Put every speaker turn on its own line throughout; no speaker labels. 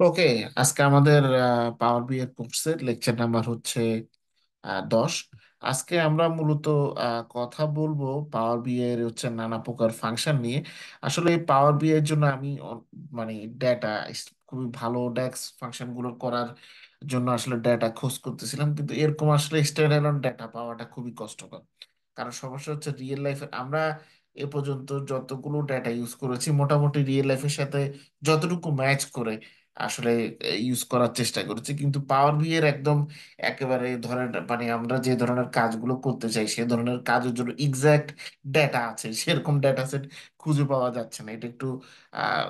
ওকে, আজকে আমাদের power B এর কোর্সের লেকচার নাম্বার হচ্ছে 10। আজকে আমরা মূলত কথা বলবো পাওয়ার বি এর হচ্ছে নানা প্রকার ফাংশন নিয়ে। আসলে এই পাওয়ার বি এর জন্য আমি মানে ডেটা, খুবই ভালো ডেক্স ফাংশন গুলো করার জন্য আসলে ডেটা খোঁজ করতেছিলাম, কিন্তু এরকম আসলে স্ট্যান্ডার্ড ডেটা পাওয়াটা খুবই কষ্টকর। কারণ সমস্যা হচ্ছে রিয়েল লাইফে আমরা এ পর্যন্ত যতগুলো ডেটা ইউজ করেছি মোটামুটি রিয়েল লাইফের সাথে যতটুকু ম্যাচ করে আসলে ইউজ করার চেষ্টা করেছি, কিন্তু পাওয়ার বি এর একদম একেবারে ধরেন মানে আমরা যে ধরনের কাজগুলো করতে চাই সে ধরনের কাজের জন্য এক্সাক্ট ডেটা আছে সেরকম ডেটা সেট খুঁজে পাওয়া যাচ্ছে না। এটা একটু আহ,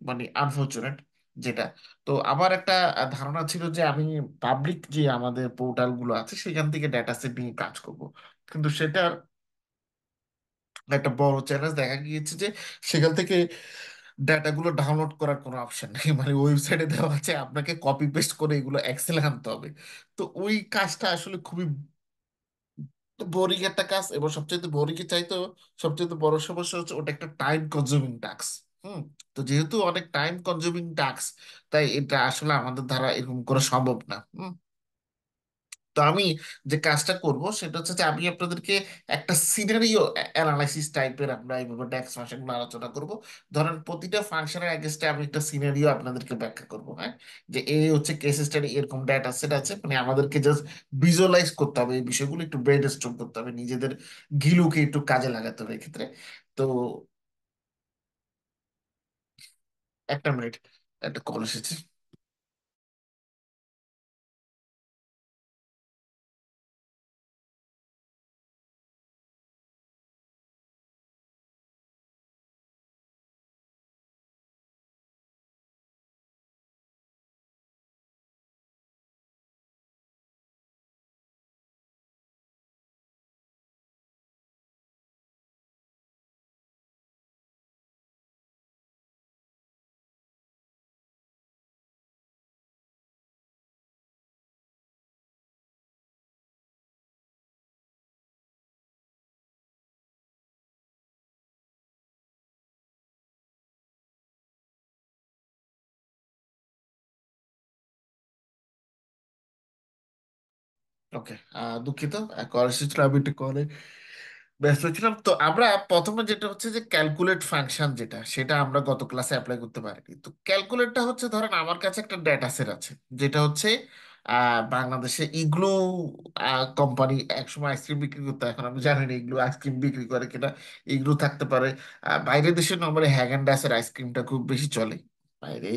মানে আনফরচুনেট যেটা। তো আমার একটা ধারণা ছিল যে আমি পাবলিক যে আমাদের পোর্টাল গুলো আছে সেখান থেকে ডেটা সেট নিয়ে কাজ করব, কিন্তু সেটার একটা বড় চ্যালেঞ্জ দেখা গিয়েছে যে সেখান থেকে ডাটাগুলো ডাউনলোড করার কোনো অপশন নেই। মানে ওয়েবসাইটে দেওয়া আছে আপনাকে কপি পেস্ট করে এগুলো এক্সেলে আনতে হবে। তো ওই কাজটা আসলে খুবই বোরিং একটা কাজ, এবং সবচেয়ে বোরিং এর চাইতো সবচেয়ে বড় সমস্যা হচ্ছে ওটা একটা টাইম কনজিউমিং টাস্ক। হুম। তো যেহেতু অনেক টাইম কনজিউমিং টাস্ক, তাই এটা আসলে আমাদের দ্বারা এরকম করা সম্ভব না। তো আমি যে কাজটা করব সেটা হচ্ছে যে আমি আপনাদেরকে একটা সিনারিও অ্যানালাইসিস টাইপের আমরা এইভাবে ডেক্স ফাংশন আলোচনা করব। ধরেন প্রতিটা ফাংশনের এগেইনস্টে আমি একটা সিনারিও আপনাদেরকে ব্যাখ্যা করব, হ্যাঁ। যে এই হচ্ছে কেস স্টাডি, এরকম ডেটা সেট আছে, মানে আমাদেরকে জাস্ট ভিজুয়ালাইজ করতে হবে, এই বিষয়গুলো একটু ব্রেন স্ট্রোক করতে হবে, নিজেদের ঘিলুকে একটু কাজে লাগাতে হবে এক্ষেত্রে। তো একটা মিনিট, একটা কল এসেছে। ওকে, দুঃখিত, কল এসেছিল, আমি একটু কলে ব্যস্ত ছিলাম। তো আমরা প্রথমে যেটা হচ্ছে যে ক্যালকুলেট ফাংশন, যেটা সেটা আমরা গত ক্লাসে অ্যাপ্লাই করতে পারিনি। তো ক্যালকুলেটটা হচ্ছে ধরেন আমার কাছে একটা ডেটা সেট আছে, যেটা হচ্ছে বাংলাদেশে ইগলু কোম্পানি একসময় আইসক্রিম বিক্রি করতো, এখন আমি জানি না ইগলু আইসক্রিম বিক্রি করে কিনা। ইগলু থাকতে পারে। বাইরের দেশে নর্মালি হ্যাগেন আইসক্রিমটা খুব বেশি চলে বাইরে।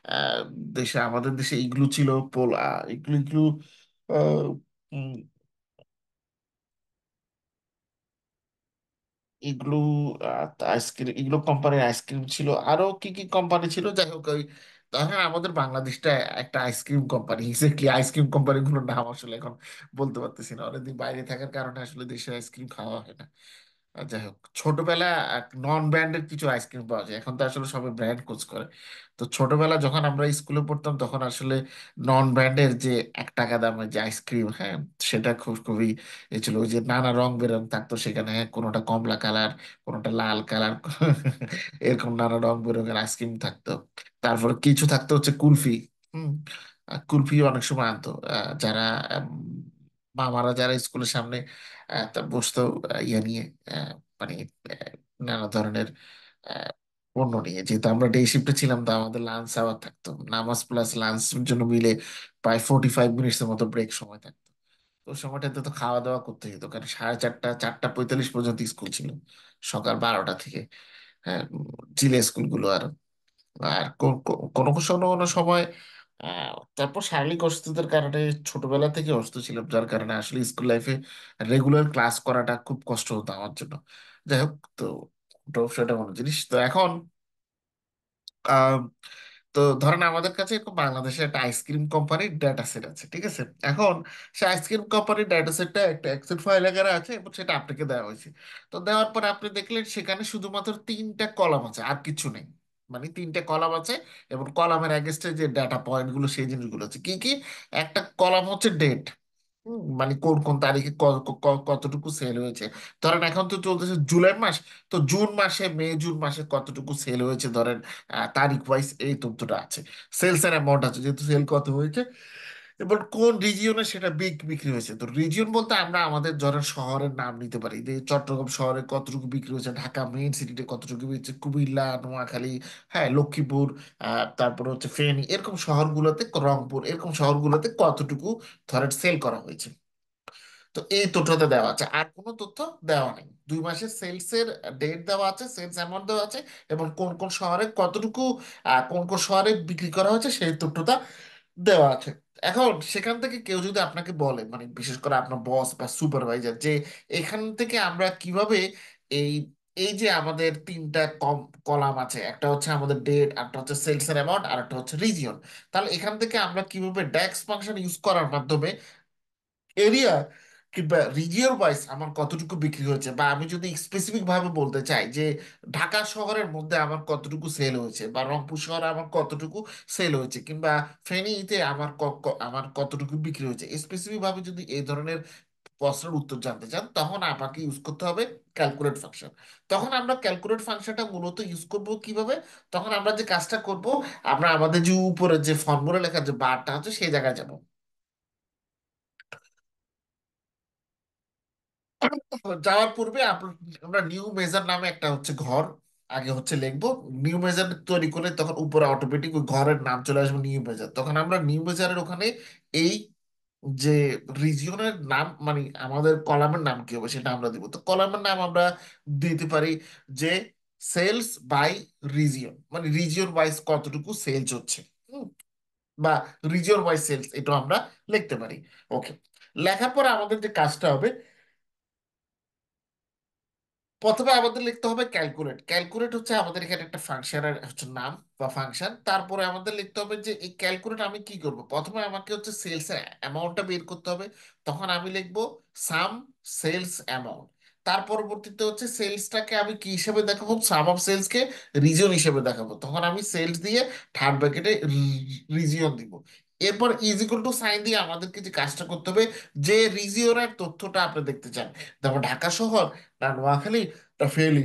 আহ, দেশে, আমাদের দেশে ইগলু ছিল, পোল ইগলু ইগলু আহ, উম, এগুলো আইসক্রিম, এগুলো কোম্পানির আইসক্রিম ছিল, আরো কি কি কোম্পানি ছিল, যাই হোক ওই হ্যাঁ আমাদের বাংলাদেশটা একটা আইসক্রিম কোম্পানি। এক্স্যাক্টলি আইসক্রিম কোম্পানিগুলোর নাম আসলে এখন বলতে পারতেছি না, অনেকদিন বাইরে থাকার কারণে আসলে দেশে আইসক্রিম খাওয়া হয় না। যাই হোক, ছোটবেলা নন ব্র্যান্ডেড কিছু আইসক্রিম পাওয়া যায়, এখন তো আসলে সবাই ব্র্যান্ড খোঁজ করে। তো ছোটবেলা যখন আমরা স্কুলে পড়তাম তখন আসলে নন ব্র্যান্ডের যে 1 টাকা দামের যে আইসক্রিম, হ্যাঁ, সেটা খুবই এ ছিল। ওই যে নানা রং বেরং থাকতো সেখানে, হ্যাঁ, কোনোটা কমলা কালার, কোনোটা লাল কালার, এরকম নানা রং বেরঙের আইসক্রিম থাকতো। তারপর কিছু থাকতো হচ্ছে কুলফি। হুম। কুলফি অনেক সময় আনতো যারা আম, মামারা, যারা স্কুলের সামনে তা বসতো ইয়ে নিয়ে, আহ, মানে নানা ধরনের আহ, পণ্য নিয়ে। যেহেতু আমরা ডে শিফটে ছিলাম তো আমাদের লাঞ্চ আওয়ার থাকতো, নামাজ প্লাস লাঞ্চের জন্য মিলে প্রায় 45 মিনিটের মতো ব্রেক সময় থাকতো। তো ওই সময়টাতে তো খাওয়া দাওয়া করতে হতো, কারণ 4:30 4:45 পর্যন্ত স্কুল ছিল, সকাল 12টা থেকে। হ্যাঁ, চিলে স্কুলগুলো। আর আর কোনো কোনো কোনো সময় তারপর শারীরিক অসুস্থতার কারণে ছোটবেলা থেকে অসুস্থ ছিলাম, যার কারণে আসলে স্কুল লাইফে রেগুলার ক্লাস করাটা খুব কষ্ট হতো আমার জন্য। যাই হোক, তো ওটাও সেটা কোনো জিনিস। তো এখন আহ, তো ধরেন আমাদের কাছে এরকম বাংলাদেশে একটা আইসক্রিম কোম্পানির ডেটা সেট আছে, ঠিক আছে। এখন সে আইসক্রিম কোম্পানির ডেটা সেটটা একটা এক্সেল ফাইল আকারে আছে এবং সেটা আপনাকে দেওয়া হয়েছে। তো দেওয়ার পর আপনি দেখলেন সেখানে শুধুমাত্র 3টা কলাম আছে, আর কিছু নেই। মানে 3টে কলাম আছে, এবং কলামের এগেনস্টে যে ডাটা পয়েন্ট গুলো সেই জিনিসগুলো আছে কি কি। একটা কলাম হচ্ছে ডেট, মানে কোন কোন তারিখে কতটুকু সেল হয়েছে। ধরেন এখন তো চলতেছে জুলাই মাস, তো জুন মাসে মে জুন মাসে কতটুকু সেল হয়েছে ধরেন তারিখ ওয়াইজ এই তথ্যটা আছে। সেলস এর অ্যামাউন্ট আছে, যেহেতু সেল কত হয়েছে। এবার কোন রিজিয়নে সেটা বিক্রি হয়েছে, তো রিজিয়ন বলতে আমরা আমাদের ধরেন শহরের নাম নিতে পারি, যে চট্টগ্রাম শহরে কতটুকু বিক্রি হয়েছে, ঢাকা মেইন সিটিতে কতটুকু বিক্রি হয়েছে, কুমিল্লা, নোয়াখালী, হ্যাঁ লক্ষ্মীপুর, তারপর হচ্ছে ফেনী, এরকম শহরগুলোতে, রংপুর, এরকম শহরগুলোতে কতটুকু ধরেন সেল করা হয়েছে। তো এই তথ্যটা দেওয়া আছে, আর কোনো তথ্য দেওয়া নেই। 2 মাসের সেলস এর ডেট দেওয়া আছে, সেলস অ্যামাউন্ট দেওয়া আছে, এবং কোন কোন শহরে কতটুকু কোন কোন শহরে বিক্রি করা হয়েছে সেই তথ্যটা দেওয়া আছে। এখন সেখান থেকে কেউ যদি আপনাকে বলে, মানে বিশেষ করে আপনার বস বা সুপারভাইজার, যে এখান থেকে আমরা কিভাবে এই এই যে আমাদের তিনটা কলাম আছে, একটা হচ্ছে আমাদের ডেট, একটা হচ্ছে সেলস এর অ্যামাউন্ট, আর একটা হচ্ছে রিজিয়ন, তাহলে এখান থেকে আমরা কিভাবে ড্যাক্স ফাংশন ইউজ করার মাধ্যমে এরিয়া কিংবা রিজিয়ন ওয়াইজ আমার কতটুকু বিক্রি হয়েছে, বা আমি যদি স্পেসিফিক ভাবে বলতে চাই যে ঢাকা শহরের মধ্যে আমার কতটুকু সেল হয়েছে, বা রংপুর শহরে আমার কতটুকু সেল হয়েছে, কিংবা ফেনীতে আমার আমার কতটুকু বিক্রি হয়েছে, স্পেসিফিক ভাবে যদি এই ধরনের প্রশ্নের উত্তর জানতে চান, তখন আপনাকে ইউজ করতে হবে ক্যালকুলেট ফাংশন। তখন আমরা ক্যালকুলেট ফাংশনটা মূলত ইউজ করব কিভাবে, তখন আমরা যে কাজটা করব, আমরা আমাদের যে উপরে যে ফর্মুলা লেখার যে বারটা আছে সেই জায়গায় যাব। যাওয়ার পূর্বে আমরা নিউ মেজার নামে একটা হচ্ছে ঘর আগে হচ্ছে লিখবো। নিউ মেজার তৈরি করে তখন উপরে অটোমেটিক ওই ঘরের নাম চলে আসবে নিউ মেজার, তখন আমরা নিউ মেজারের ওখানে এই যে রিজিয়নের নাম, মানে আমাদের কলামের নাম কি হবে সেটা আমরা দিব। তো কলামের নাম আমরা দিতে পারি যে সেলস বাই রিজিয়ন, মানে রিজিয়ন ওয়াইজ কতটুকু সেলস হচ্ছে, হুম, বা রিজিয়ন ওয়াইজ সেলস, এটা আমরা লিখতে পারি। ওকে, লেখার পরে আমাদের যে কাজটা হবে, প্রথমে আমাদের লিখতে হবে ক্যালকুলেট। ক্যালকুলেট হচ্ছে আমাদের এখানে একটা ফাংশনের হচ্ছে নাম বা ফাংশন। তারপরে আমাদের লিখতে হবে যে এই ক্যালকুলেট আমি কি করব, প্রথমে আমাকে হচ্ছে সেলস এর অ্যামাউন্টটা বের করতে হবে, তখন আমি লিখবো সাম সেলস অ্যামাউন্ট। তার পরবর্তীতে হচ্ছে সেলসটাকে আমি কি হিসেবে দেখাবো, সাম অফ সেলসকে রিজিয়ন হিসেবে দেখাবো, তখন আমি সেলস দিয়ে থার্ড ব্র্যাকেটে রিজিয়ন দিব। এরপর ইজ ইকুয়াল টু সাইন দিয়ে আমাদেরকে যে কাজটা করতে হবে, যে রিজিয়নের তথ্যটা আপনি দেখতে চান, তারপর ঢাকা শহর না নোয়াখালী না ফেনী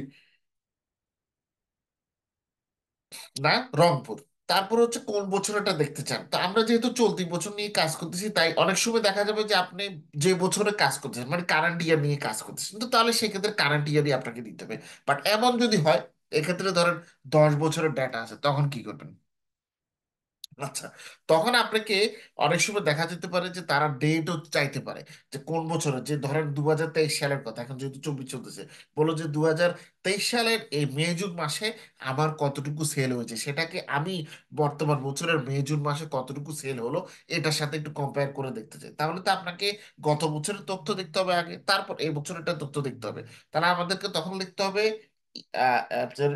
না রংপুর, তারপর হচ্ছে কোন বছর এটা দেখতে চান। তো আমরা যেহেতু চলতি বছর নিয়ে কাজ করতেছি, তাই অনেক সময় দেখা যাবে যে আপনি যে বছরে কাজ করতেছেন মানে কারেন্ট ইয়ার নিয়ে কাজ করতেছেন, তো তাহলে সেক্ষেত্রে কারেন্ট ইয়ারই আপনাকে দিতে হবে। বাট এমন যদি হয়, এক্ষেত্রে ধরেন 10 বছরের ডেটা আছে, তখন কি করবেন? আচ্ছা, তখন আপনাকে অনেক সময় দেখা যেতে পারে যে তারা ডেটও চাইতে পারে, যে কোন বছরের, যে ধরেন 2023 সালের কথা, এখন যেহেতু 24 চলতেছে, বলো যে 2023 সালের এই মে জুন মাসে আমার কতটুকু সেল হয়েছে, সেটাকে আমি বর্তমান বছরের মে জুন মাসে কতটুকু সেল হলো এটার সাথে একটু কম্পেয়ার করে দেখতে চাই। তাহলে তো আপনাকে গত বছরের তথ্য দেখতে হবে আগে, তারপর এই বছরেরটা তথ্য দেখতে হবে। তাহলে আমাদেরকে তখন লিখতে হবে আপনার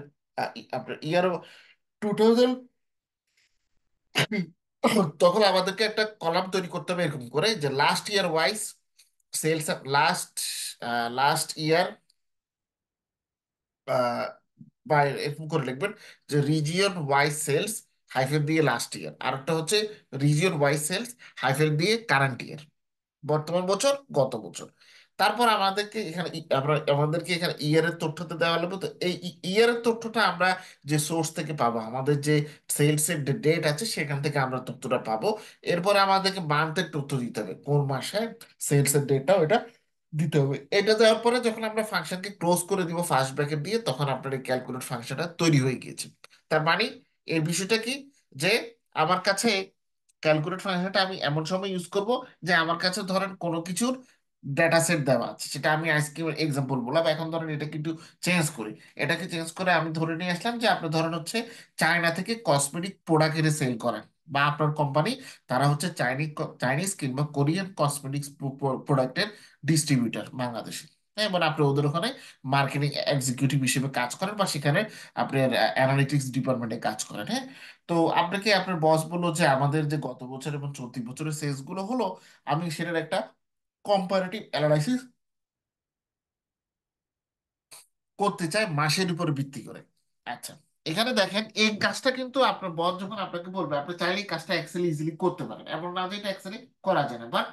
আপনার ইয়ার 2000, তখন আমাদেরকে একটা কলাম তৈরি করতে হবে এরকম করে, যে last year wise sales, last last year, বা এরকম করে লিখবেন যে রিজিয়ন ওয়াইজ সেলস হাইফেন দিয়ে লাস্ট ইয়ার, আর একটা হচ্ছে রিজিয়ন ওয়াইজ সেলস হাইফেন দিয়ে কারেন্ট ইয়ার, বর্তমান বছর গত বছর। তারপর আমাদেরকে এখানে আমাদেরকে এখানে ইয়ারের তথ্যটা দেওয়া লাগবে। তো এই ইয়ারের তথ্যটা আমরা যে সোর্স থেকে পাবো, আমাদের যে সেলস এর ডেট আছে সেখান থেকে আমরা তথ্যটা পাবো। এরপরে আমাদেরকে মান্থের তথ্য দিতে হবে, কোন মাসে সেলস এর ডেটটা ওটা দিতে হবে। এটা দেওয়ার পরে যখন আমরা ফাংশনকে ক্লোজ করে দিব ফার্স্ট ব্র্যাকেট দিয়ে, তখন আপনার এই ক্যালকুলেট ফাংশনটা তৈরি হয়ে গিয়েছে। তার মানে এই বিষয়টা কি, যে আমার কাছে ক্যালকুলেট ফাংশনটা আমি এমন সময় ইউজ করব, যে আমার কাছে ধরেন কোনো কিছুর ডেটা সেট দেওয়া আছে, সেটা আমি আজকে এক্সাম্পল বললাম। এখন ধরেন এটা কিন্তু চেঞ্জ করি, এটাকে চেঞ্জ করে আমি ধরে নিয়ে আসলাম যে আপনি ধরেন হচ্ছে চায়না থেকে কসমেটিক প্রোডাক্ট এনে সেল করেন, বা আপনার কোম্পানি তারা হচ্ছে চাইনিজ কিংবা কোরিয়ান কসমেটিক্স প্রোডাক্টের ডিস্ট্রিবিউটার বাংলাদেশে। হ্যাঁ, মানে আপনি ওদের ওখানে মার্কেটিং এক্সিকিউটিভ হিসেবে কাজ করেন, বা সেখানে আপনার অ্যানালিটিক্স ডিপার্টমেন্টে কাজ করেন। হ্যাঁ, তো আপনাকে আপনার বস বললো যে আমাদের যে গত বছর এবং চলতি বছরের সেলস গুলো হলো, আমি সেটার একটা কম্পারেটিভ অ্যানালাইসিস করতে চাই মাসের উপর ভিত্তি করে। আচ্ছা, এখানে দেখেন এই কাজটা কিন্তু আপনার বস যখন আপনাকে বলবে, আপনি চাইলে এই কাজটা এক্সেল ইজিলি করতে পারেন, এমন না যে এটা এক্সেলে করা যায় না, বাট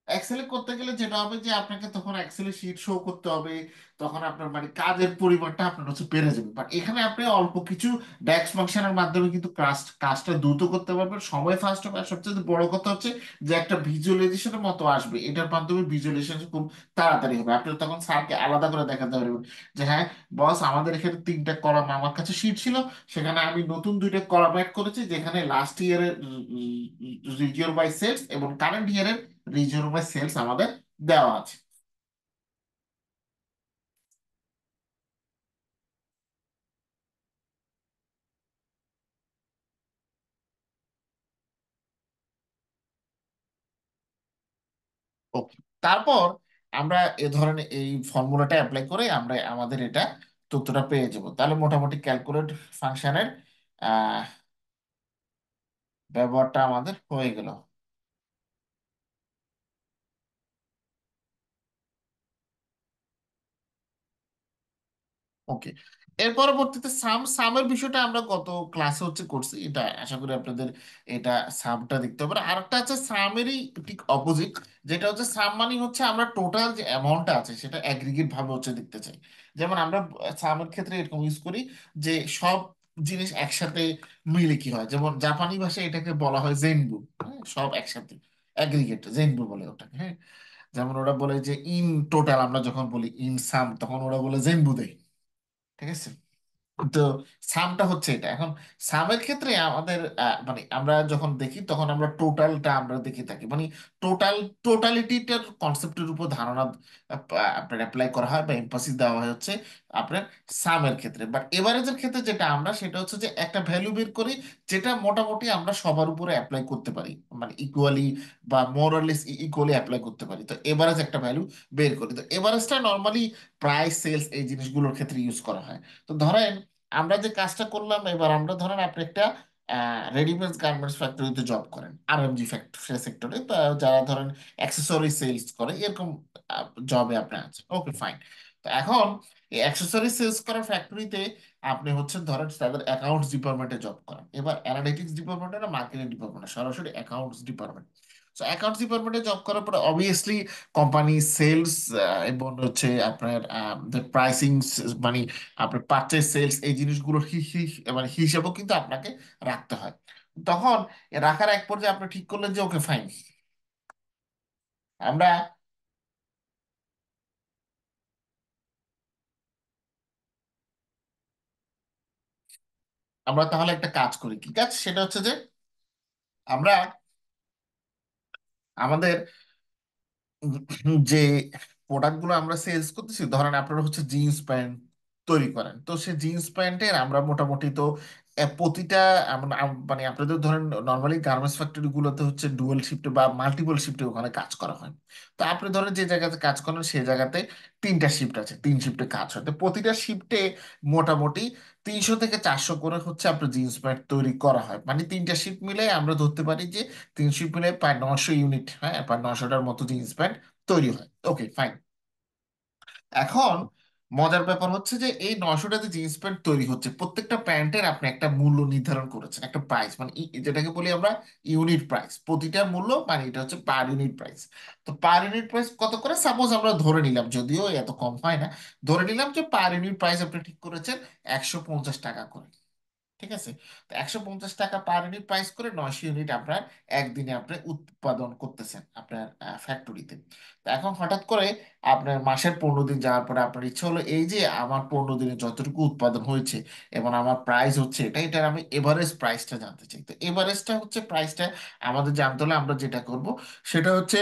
এক্সেলে করতে গেলে যেটা হবে যে আপনাকে তখন এক্সেলে শিট শো করতে হবে, তখন আপনার মানে কাজের পরিমাণটা আপনার হচ্ছে বেড়ে যাবে। বাট এখানে আপনি অল্প কিছু ড্যাক্স ফাংশনের মাধ্যমে কিন্তু কাজটা দ্রুত করতে পারবেন, সময় ফাস্ট হবে। আর সবচেয়ে বড় কথা হচ্ছে যে একটা ভিজুয়ালাইজেশনের মতো আসবে, এটার মাধ্যমে ভিজুয়ালাইজেশন খুব তাড়াতাড়ি হবে। আপনি তখন স্যারকে আলাদা করে দেখাতে পারবেন যে হ্যাঁ বস, আমাদের এখানে তিনটা কলাম আমার কাছে শিট ছিল, সেখানে আমি নতুন দুইটা কলাম অ্যাড করেছি, যেখানে লাস্ট ইয়ারের রিজিওর বাই সেলস এবং কারেন্ট ইয়ারের রিজিওর বাই সেলস আমাদের দেওয়া আছে। ওকে, তারপর আমরা এ ধরনের এই ফর্মুলাটা অ্যাপ্লাই করে আমরা আমাদের এটা তথ্যটা পেয়ে যাব। তাহলে মোটামুটি ক্যালকুলেট ফাংশনের আহ ব্যবহারটা আমাদের হয়ে গেল। ওকে, এর পরবর্তীতে সামের বিষয়টা আমরা গত ক্লাসে হচ্ছে করছি, এটা আশা করি আপনাদের এটা সামটা দেখতে হবে। আর একটা আছে সামেরই ঠিক অপোজিট, যেটা হচ্ছে সাম মানে হচ্ছে আমরা টোটাল যে অ্যামাউন্টটা আছে সেটা অ্যাগ্রিগেট ভাবে হচ্ছে দেখতে চাই। যেমন আমরা সামের ক্ষেত্রে এরকম ইউজ করি যে সব জিনিস একসাথে মিলে কি হয়, যেমন জাপানি ভাষায় এটাকে বলা হয় জেনবু। হ্যাঁ, সব একসাথে অ্যাগ্রিগেট জেনবু বলে ওটাকে। হ্যাঁ, যেমন ওরা বলে যে ইন টোটাল, আমরা যখন বলি ইন সাম তখন ওরা বলে জেনবু দেয়। ঠিক আছে, তো সামটা হচ্ছে এটা। এখন সামের ক্ষেত্রে আমাদের মানে আমরা যখন দেখি তখন আমরা টোটালটা আমরা দেখে থাকি, মানে টোটালিটিটার কনসেপ্টের উপর ধারণা আপনার অ্যাপ্লাই করা হয় বা এমফাসিস দেওয়া হয় হচ্ছে আপনার সামের ক্ষেত্রে। বাট এভারেজের ক্ষেত্রে যেটা আমরা সেটা হচ্ছে যে একটা ভ্যালু বের করি যেটা মোটামুটি আমরা সবার উপরে অ্যাপ্লাই করতে পারি, মানে ইকুয়ালি বা মোরালেস ইকুয়ালি অ্যাপ্লাই করতে পারি। তো এভারেজ একটা ভ্যালু বের করি, তো এভারেজটা নর্মালি প্রাইস সেলস এই জিনিসগুলোর ক্ষেত্রে ইউজ করা হয়। তো ধরেন আমরা যে কাজটা করলাম, এবার আমরা ধরেন আপনি একটা রেডিমেড গার্মেন্টস ফ্যাক্টরিতে জব করেন, আরএমজি ফ্যাক্টরি সেক্টরে, বা যারা ধরেন অ্যাক্সেসরি সেলস করে এরকম জবে আপনি আছেন। Okay fine. তো এখন এই অ্যাক্সেসরি সেলস করার ফ্যাক্টরিতে আপনি হচ্ছেন ধরেন তাদের অ্যাকাউন্টস ডিপার্টমেন্টে জব করেন। এবার অ্যানালিটিক্স ডিপার্টমেন্টে না মার্কেটিং ডিপার্টমেন্টে, সরাসরি অ্যাকাউন্টস ডিপার্টমেন্ট। তো অ্যাকাউন্টস ডিপার্টমেন্টে জব করার পরে অবভিয়াসলি কোম্পানি সেলস এবং হচ্ছে আপনার প্রাইসিং, মানে আপনার পারচেজ সেলস এই জিনিসগুলোর মানে হিসাবও কিন্তু আপনাকে রাখতে হয়। তখন এ রাখার এক পর্যায়ে আপনি ঠিক করলেন যে ওকে ফাইন, আমরা আমরা তাহলে একটা কাজ করি। কি কাজ সেটা হচ্ছে যে আমরা আমাদের যে প্রোডাক্টগুলো আমরা সেলস করতেছি, ধরেন আপনারা হচ্ছে জিন্স প্যান্ট তৈরি করেন, তো সেই জিন্স প্যান্টের আমরা মোটামুটি তো প্রতিটা মানে আপনাদের ধরেন নর্মালি গার্মেন্টস ফ্যাক্টরি গুলোতে হচ্ছে ডুয়েল শিফটে বা মাল্টিপল শিফটে ওখানে কাজ করা হয়। তো আপনি ধরেন যে জায়গাতে কাজ করেন সেই জায়গাতে তিনটা শিফট আছে, তিন শিফটে কাজ হয়। তো প্রতিটা শিফটে মোটামুটি 300 থেকে 400 করে হচ্ছে আপনার জিন্স প্যান্ট তৈরি করা হয়, মানে তিনটা শিফট মিলে আমরা ধরতে পারি যে 300 মিলে প্রায় 900 ইউনিট, হ্যাঁ প্রায় 900টার মতো জিন্স প্যান্ট তৈরি হয়। Okay fine. এখন মজার ব্যাপার হচ্ছে যে এই 900টাতে জিন্স প্যান্ট তৈরি হচ্ছে, প্রত্যেকটা প্যান্টের আপনি একটা মূল্য নির্ধারণ করেছেন, একটা প্রাইস, মানে যেটাকে বলি আমরা ইউনিট প্রাইস। প্রতিটা মূল্য মানে এটা হচ্ছে পার ইউনিট প্রাইস। তো পার ইউনিট প্রাইস কত করে সাপোজ আমরা ধরে নিলাম, যদিও এত কম হয় না, ধরে নিলাম যে পার ইউনিট প্রাইস আপনি ঠিক করেছেন 150 টাকা করে। ঠিক আছে, তো 150 টাকা পার ইউনিট প্রাইস করে 900 ইউনিট আপনার একদিনে আপনি উৎপাদন করতেছেন আপনার ফ্যাক্টরিতে। তো এখন হঠাৎ করে আপনার মাসের 15 দিন যাওয়ার পরে আপনার ইচ্ছা হলো এই যে আমার 15 দিনে যতটুকু উৎপাদন হয়েছে এবং আমার প্রাইস হচ্ছে এটা, এটার আমি এভারেজ প্রাইসটা জানতে চাই। তো এভারেজটা হচ্ছে প্রাইসটা আমাদের জানতে হলে আমরা যেটা করব সেটা হচ্ছে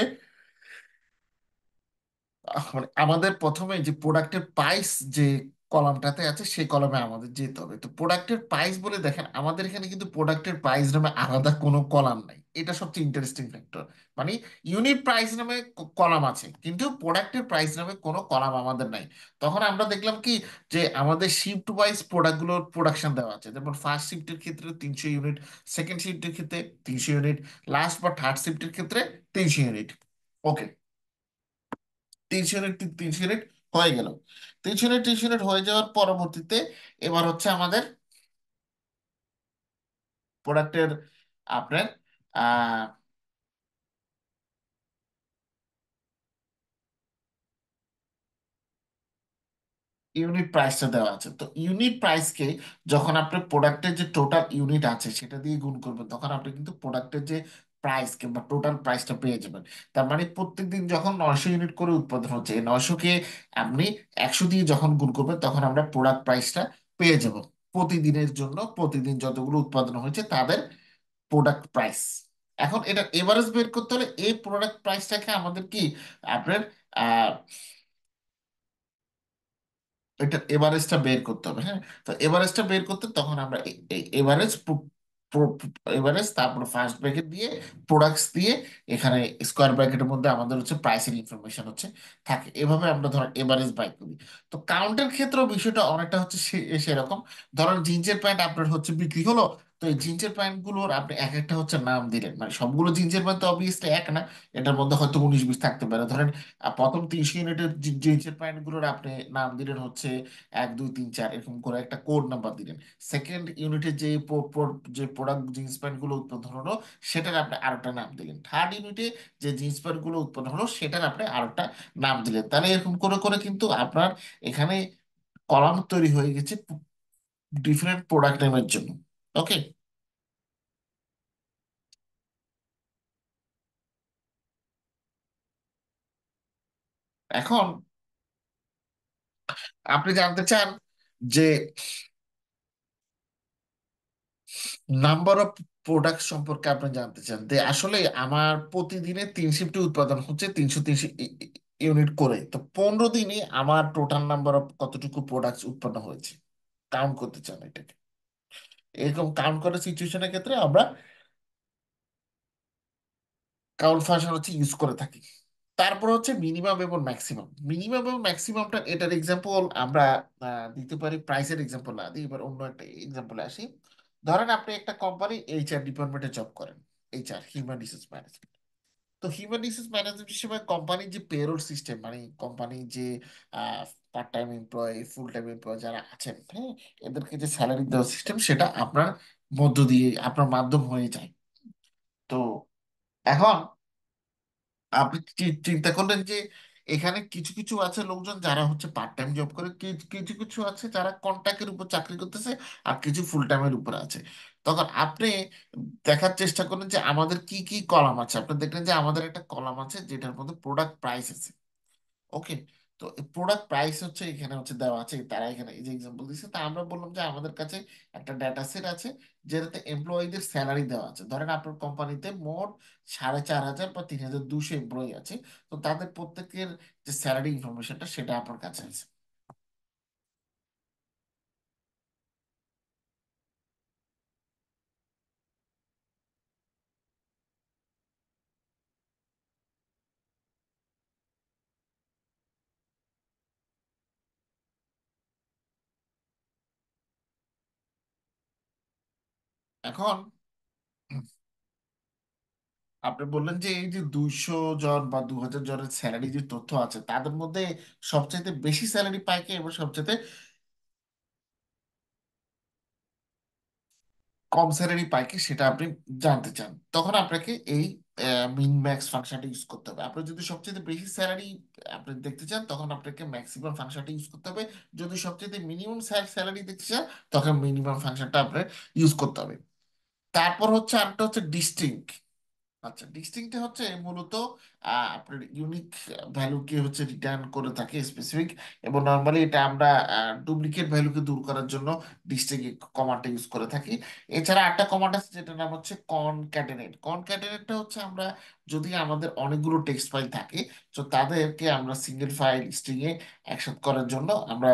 মানে আমাদের প্রথমে যে প্রোডাক্টের প্রাইস যে কলামটাতে আছে সেই কলামে আমাদের যেতে হবে। তো প্রোডাক্টের প্রাইস বলে দেখেন আমাদের এখানে কিন্তু প্রোডাক্টের প্রাইস নামে আলাদা কোনো কলাম নাই, এটা সবচেয়ে ইন্টারেস্টিং ফ্যাক্টর। মানে ইউনিট প্রাইস নামে কলাম আছে কিন্তু প্রোডাক্টের প্রাইস নামে কোনো কলাম আমাদের নাই। তখন আমরা দেখলাম কি যে আমাদের শিফট ওয়াইজ প্রোডাক্টগুলোর প্রোডাকশন দেওয়া আছে, যেমন ফার্স্ট শিফটের ক্ষেত্রে 300 ইউনিট, সেকেন্ড শিফটের ক্ষেত্রে 300 ইউনিট, লাস্ট বা থার্ড শিফটের ক্ষেত্রে 300 ইউনিট। ওকে, 300 ইউনিট 300 ইউনিট হয়ে গেল। 300 ইউনিট হয়ে যাওয়ার পরবর্তীতে এবার হচ্ছে আমাদের প্রোডাক্টের আপনার আহ ইউনিট প্রাইসটা দেওয়া আছে। তো ইউনিট প্রাইসকে যখন আপনি প্রোডাক্টের যে টোটাল ইউনিট আছে সেটা দিয়ে গুণ করবেন, তখন আপনি কিন্তু প্রোডাক্টের যে প্রাইস কিংবা টোটাল প্রাইসটা পেয়ে যাবেন। তার মানে প্রত্যেকদিন যখন 900 ইউনিট করে উৎপাদন হচ্ছে, এই 900-কে আপনি 100 দিয়ে যখন গুণ করবেন তখন আমরা প্রোডাক্ট প্রাইসটা পেয়ে যাব প্রতিদিনের জন্য, প্রতিদিন যতগুলো উৎপাদন হয়েছে তাদের প্রোডাক্ট প্রাইস। এখন এটা এভারেজ বের করতে হলে এই প্রোডাক্ট প্রাইসটাকে আমাদের কি আপনার এটা এভারেজটা বের করতে হবে। হ্যাঁ, তো এভারেজটা বের করতে তখন আমরা এভারেজ এভারেজ তারপরে ফার্স্ট ব্র্যাকেট দিয়ে প্রোডাক্টস দিয়ে এখানে স্কোয়ার ব্র্যাকেটের মধ্যে আমাদের হচ্ছে প্রাইসের ইনফরমেশন হচ্ছে থাকে। এভাবে আমরা ধর এভারেজ বাই করি। তো কাউন্টের ক্ষেত্রেও বিষয়টা অনেকটা হচ্ছে সেরকম। ধরেন জিন্সের প্যান্ট আপনার হচ্ছে বিক্রি হলো, তো এই জিন্সের প্যান্ট গুলোর আপনি এক একটা হচ্ছে নাম দিলেন, মানে সবগুলো জিন্সের প্যান্ট তো অবভিয়াসলি এক না, এটার মধ্যে হয়তো 19-20 থাকতে পারে। ধরেন প্রথম 30 ইউনিটের জিন্সের প্যান্ট গুলোর আপনি নাম দিলেন হচ্ছে 1 2 3 4 এরকম করে একটা কোড নাম্বার দিলেন। সেকেন্ড ইউনিটের যে যে প্রোডাক্ট জিন্স প্যান্ট গুলো উৎপাদন হলো সেটার আপনি আরেকটা নাম দিলেন। থার্ড ইউনিটে যে জিন্স প্যান্ট গুলো উৎপন্ন হলো সেটার আপনি আরেকটা নাম দিলেন। তাহলে এরকম করে করে কিন্তু আপনার এখানে কলাম তৈরি হয়ে গেছে ডিফারেন্ট প্রোডাক্ট নেমের জন্য। ওকে। এখন আপনি জানতে চান যে নাম্বার অফ প্রোডাক্ট সম্পর্কে আপনি জানতে চান যে আসলে আমার প্রতিদিনে 3 শিফটে উৎপাদন হচ্ছে 330 ইউনিট করে, তো 15 দিনে আমার টোটাল নাম্বার অফ কতটুকু প্রোডাক্ট উৎপন্ন হয়েছে কাউন্ট করতে চান এটাকে। এরকম কাউন্ট করার সিচুয়েশনের ক্ষেত্রে আমরা কাউন্ট ফাংশন হচ্ছে ইউজ করে থাকি। তারপর হচ্ছে মিনিমাম এবং ম্যাক্সিমাম। মিনিমাম এবং ম্যাক্সিমামটা এটার এক্সাম্পল আমরা দিতে পারি, প্রাইসের এক্সাম্পল না দিই, এবার অন্য একটা এক্সাম্পলে আসি। ধরেন আপনি একটা কোম্পানি এইচআর ডিপার্টমেন্টে জব করেন, এইচআর হিউম্যান রিসোর্স ম্যানেজমেন্ট। তো হিউম্যান রিসোর্স ম্যানেজমেন্ট হিসেবে কোম্পানির যে পেরোল সিস্টেম, মানে কোম্পানির যে part time employ full time employ যারা আছেন, হ্যাঁ, এদেরকে যে স্যালারি দেওয়ার সিস্টেম সেটা আপনার মধ্য দিয়ে আপনার মাধ্যম হয়ে যায়। তো এখন আপনি চিন্তা করলেন যে এখানে কিছু কিছু আছে লোকজন যারা হচ্ছে পার্ট টাইম জব করে, কিছু কিছু আছে যারা কন্ট্রাক্টের উপর চাকরি করতেছে, আর কিছু ফুল টাইমের উপর আছে। তখন আপনি দেখার চেষ্টা করেন যে আমাদের কি কি কলাম আছে। আপনি দেখলেন যে আমাদের একটা কলাম আছে যেটার মধ্যে প্রোডাক্ট প্রাইস আছে। ওকে। তো প্রোডাক্ট প্রাইস হচ্ছে এখানে হচ্ছে দেওয়া আছে, তারা এখানে এই যে এক্সাম্পল দিচ্ছে, তা আমরা বললাম যে আমাদের কাছে একটা ডেটা সেট আছে যেটাতে এমপ্লয়ীদের স্যালারি দেওয়া আছে। ধরেন আপনার কোম্পানিতে মোট 4500 বা 3200 এমপ্লয়ি আছে। তো তাদের প্রত্যেকের যে স্যালারি ইনফরমেশনটা সেটা আপনার কাছে আছে। এখন আপনি বললেন যে এই যে 200 জন বা 2000 জনের স্যালারি যে তথ্য আছে তাদের মধ্যে সবচেয়ে বেশি স্যালারি পায় কে এবং সবচেয়ে কম স্যালারি পায় কি সেটা আপনি জানতে চান, তখন আপনাকে এই মিন ম্যাক্স ফাংশনটা ইউজ করতে হবে। আপনি যদি সবচেয়ে বেশি স্যালারি আপনি দেখতে চান তখন আপনাকে ম্যাক্সিমাম ফাংশনটা ইউজ করতে হবে। যদি সবচেয়ে মিনিমাম স্যালারি দেখতে চান তখন মিনিমাম ফাংশনটা আপনার ইউজ করতে হবে। তারপর হচ্ছে আরেকটা হচ্ছে ডিস্টিংক্ট। আচ্ছা, ডিস্টিংটা হচ্ছে মূলত আপনার ইউনিক ভ্যালুকে হচ্ছে রিটার্ন করে থাকে স্পেসিফিক, এবং নর্মালি এটা আমরা ডুপ্লিকেট ভ্যালুকে দূর করার জন্য ডিস্টিং কমান্ডটা ইউজ করে থাকি। এছাড়া একটা কমান্ড আছে যেটার নাম হচ্ছে কনক্যাটেনেট। কনক্যাটেনেটটা হচ্ছে আমরা যদি আমাদের অনেকগুলো টেক্সট ফাইল থাকে, তো তাদেরকে আমরা সিঙ্গেল ফাইল স্ট্রিং এ একসাথে করার জন্য আমরা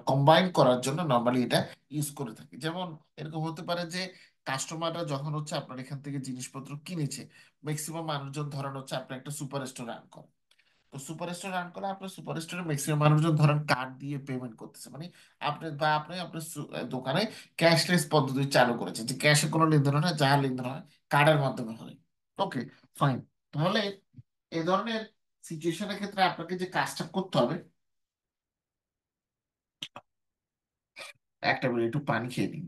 কম্বাইন করার জন্য নর্মালি এটা ইউজ করে থাকি। যেমন এরকম হতে পারে যে কাস্টমাররা যখন হচ্ছে আপনার এখান থেকে জিনিসপত্র কিনেছে, ম্যাক্সিমাম মানুষজন ধরেন হচ্ছে আপনি একটা সুপার স্টোর রান করেন। তো সুপার স্টোর রান করে আপনার সুপার স্টোরে ম্যাক্সিমাম মানুষজন ধরেন কার্ড দিয়ে পেমেন্ট করতেছে, মানে আপনি আপনার দোকানে ক্যাশলেস পদ্ধতি চালু করেছে, যে ক্যাশে কোনো লেনদেন হয় না, যা লেনদেন হয় কার্ডের মাধ্যমে হয়। ওকে, ফাইন। তাহলে এই ধরনের সিচুয়েশনের ক্ষেত্রে আপনাকে যে কাজটা করতে হবে, একটা মিনিট একটু পানি খেয়ে নিন।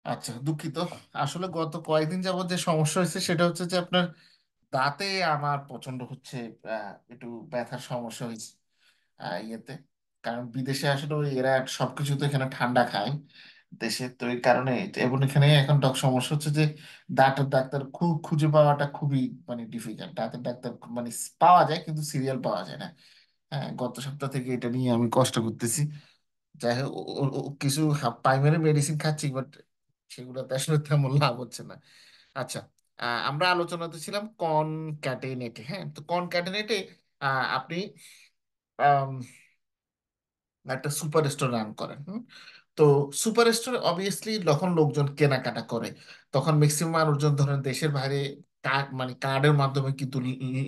আচ্ছা, দুঃখিত। আসলে গত কয়েকদিন যাবত যে সমস্যা হয়েছে সেটা হচ্ছে যে আপনার দাঁতে আমার প্রচন্ড হচ্ছে একটু ব্যথার সমস্যা হয়েছে ইয়েতে। কারণ বিদেশে আসলে ওই এরা সবকিছু তো এখানে ঠান্ডা খায় দেশে, তো এই কারণে। এবং এখানে এখন সমস্যা হচ্ছে যে দাঁতের ডাক্তার খুব খুঁজে পাওয়াটা খুবই মানে ডিফিকাল্ট। দাঁতের ডাক্তার মানে পাওয়া যায় কিন্তু সিরিয়াল পাওয়া যায় না। হ্যাঁ, গত সপ্তাহ থেকে এটা নিয়ে আমি কষ্ট করতেছি। যাই হোক, কিছু প্রাইমারি মেডিসিন খাচ্ছি, বাট সেগুলোতে আসলে তেমন লাভ হচ্ছে না। আচ্ছা, আমরা আলোচনাতে ছিলাম কনক্যাটেনেটে। হ্যাঁ, তো কনক্যাটেনেটে আপনি একটা সুপার স্টোর রান করেন। হুম? তো সুপার স্টোরে অবভিয়াসলি যখন লোকজন কেনাকাটা করে তখন ম্যাক্সিমাম মানুষজন ধরেন দেশের বাইরে মানে কার্ডের মাধ্যমে কিন্তু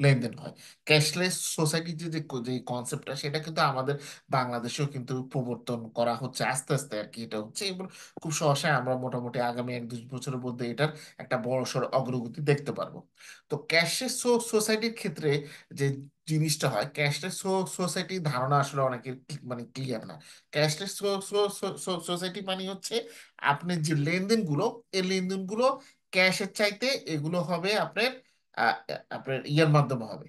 লেনদেন হয়। ক্যাশলেস সোসাইটি যে যে কনসেপ্টটা সেটা কিন্তু আমাদের বাংলাদেশেও কিন্তু প্রবর্তন করা হচ্ছে আস্তে আস্তে আর কি। এটা হচ্ছে এবং খুব সহসায় আমরা মোটামুটি আগামী 1-2 বছরের মধ্যে এটার একটা বড়সড় অগ্রগতি দেখতে পারবো। তো ক্যাশলেস সোসাইটির ক্ষেত্রে যে জিনিসটা হয়, ক্যাশলেস সোসাইটির ধারণা আসলে অনেকের মানে ক্লিয়ার না। ক্যাশলেস সোসাইটি মানে হচ্ছে আপনি যে লেনদেনগুলো, এই লেনদেনগুলো ক্যাশের চাইতে এগুলো হবে আপনার আহ, আপনার ইয়ের মাধ্যমে হবে।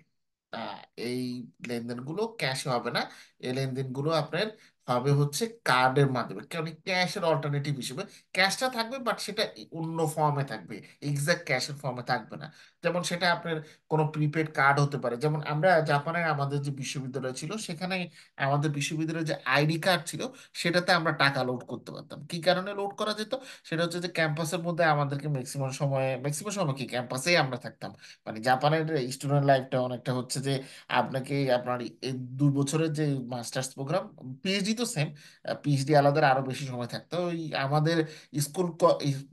আহ, এই লেনদেনগুলো ক্যাশে হবে না। এই লেনদেনগুলো আপনার হবে হচ্ছে কার্ডের মাধ্যমে, কারণ ক্যাশের অল্টারনেটিভ হিসেবে ক্যাশটা থাকবে, বাট সেটা অন্য ফর্মে থাকবে, এক্সাক্ট ক্যাশের ফর্মে থাকবে না। যেমন সেটা আপনার কোনো প্রিপেড কার্ড হতে পারে। যেমন আমরা জাপানের আমাদের যে বিশ্ববিদ্যালয় ছিল সেখানে আমাদের বিশ্ববিদ্যালয়ের যে আইডি কার্ড ছিল সেটাতে আমরা টাকা লোড করতে পারতাম। কি কারণে লোড করা যেত? সেটা হচ্ছে যে ক্যাম্পাসের মধ্যে আমাদেরকে ম্যাক্সিমাম সময় কি ক্যাম্পাসেই আমরা থাকতাম। মানে জাপানের স্টুডেন্ট লাইফটা অনেকটা হচ্ছে যে আপনাকে আপনার এই 2 বছরের যে মাস্টার্স প্রোগ্রাম, পিএইচডি তো সেম, পিএইচডি আলাদা আরো বেশি সময় থাকতো। ওই আমাদের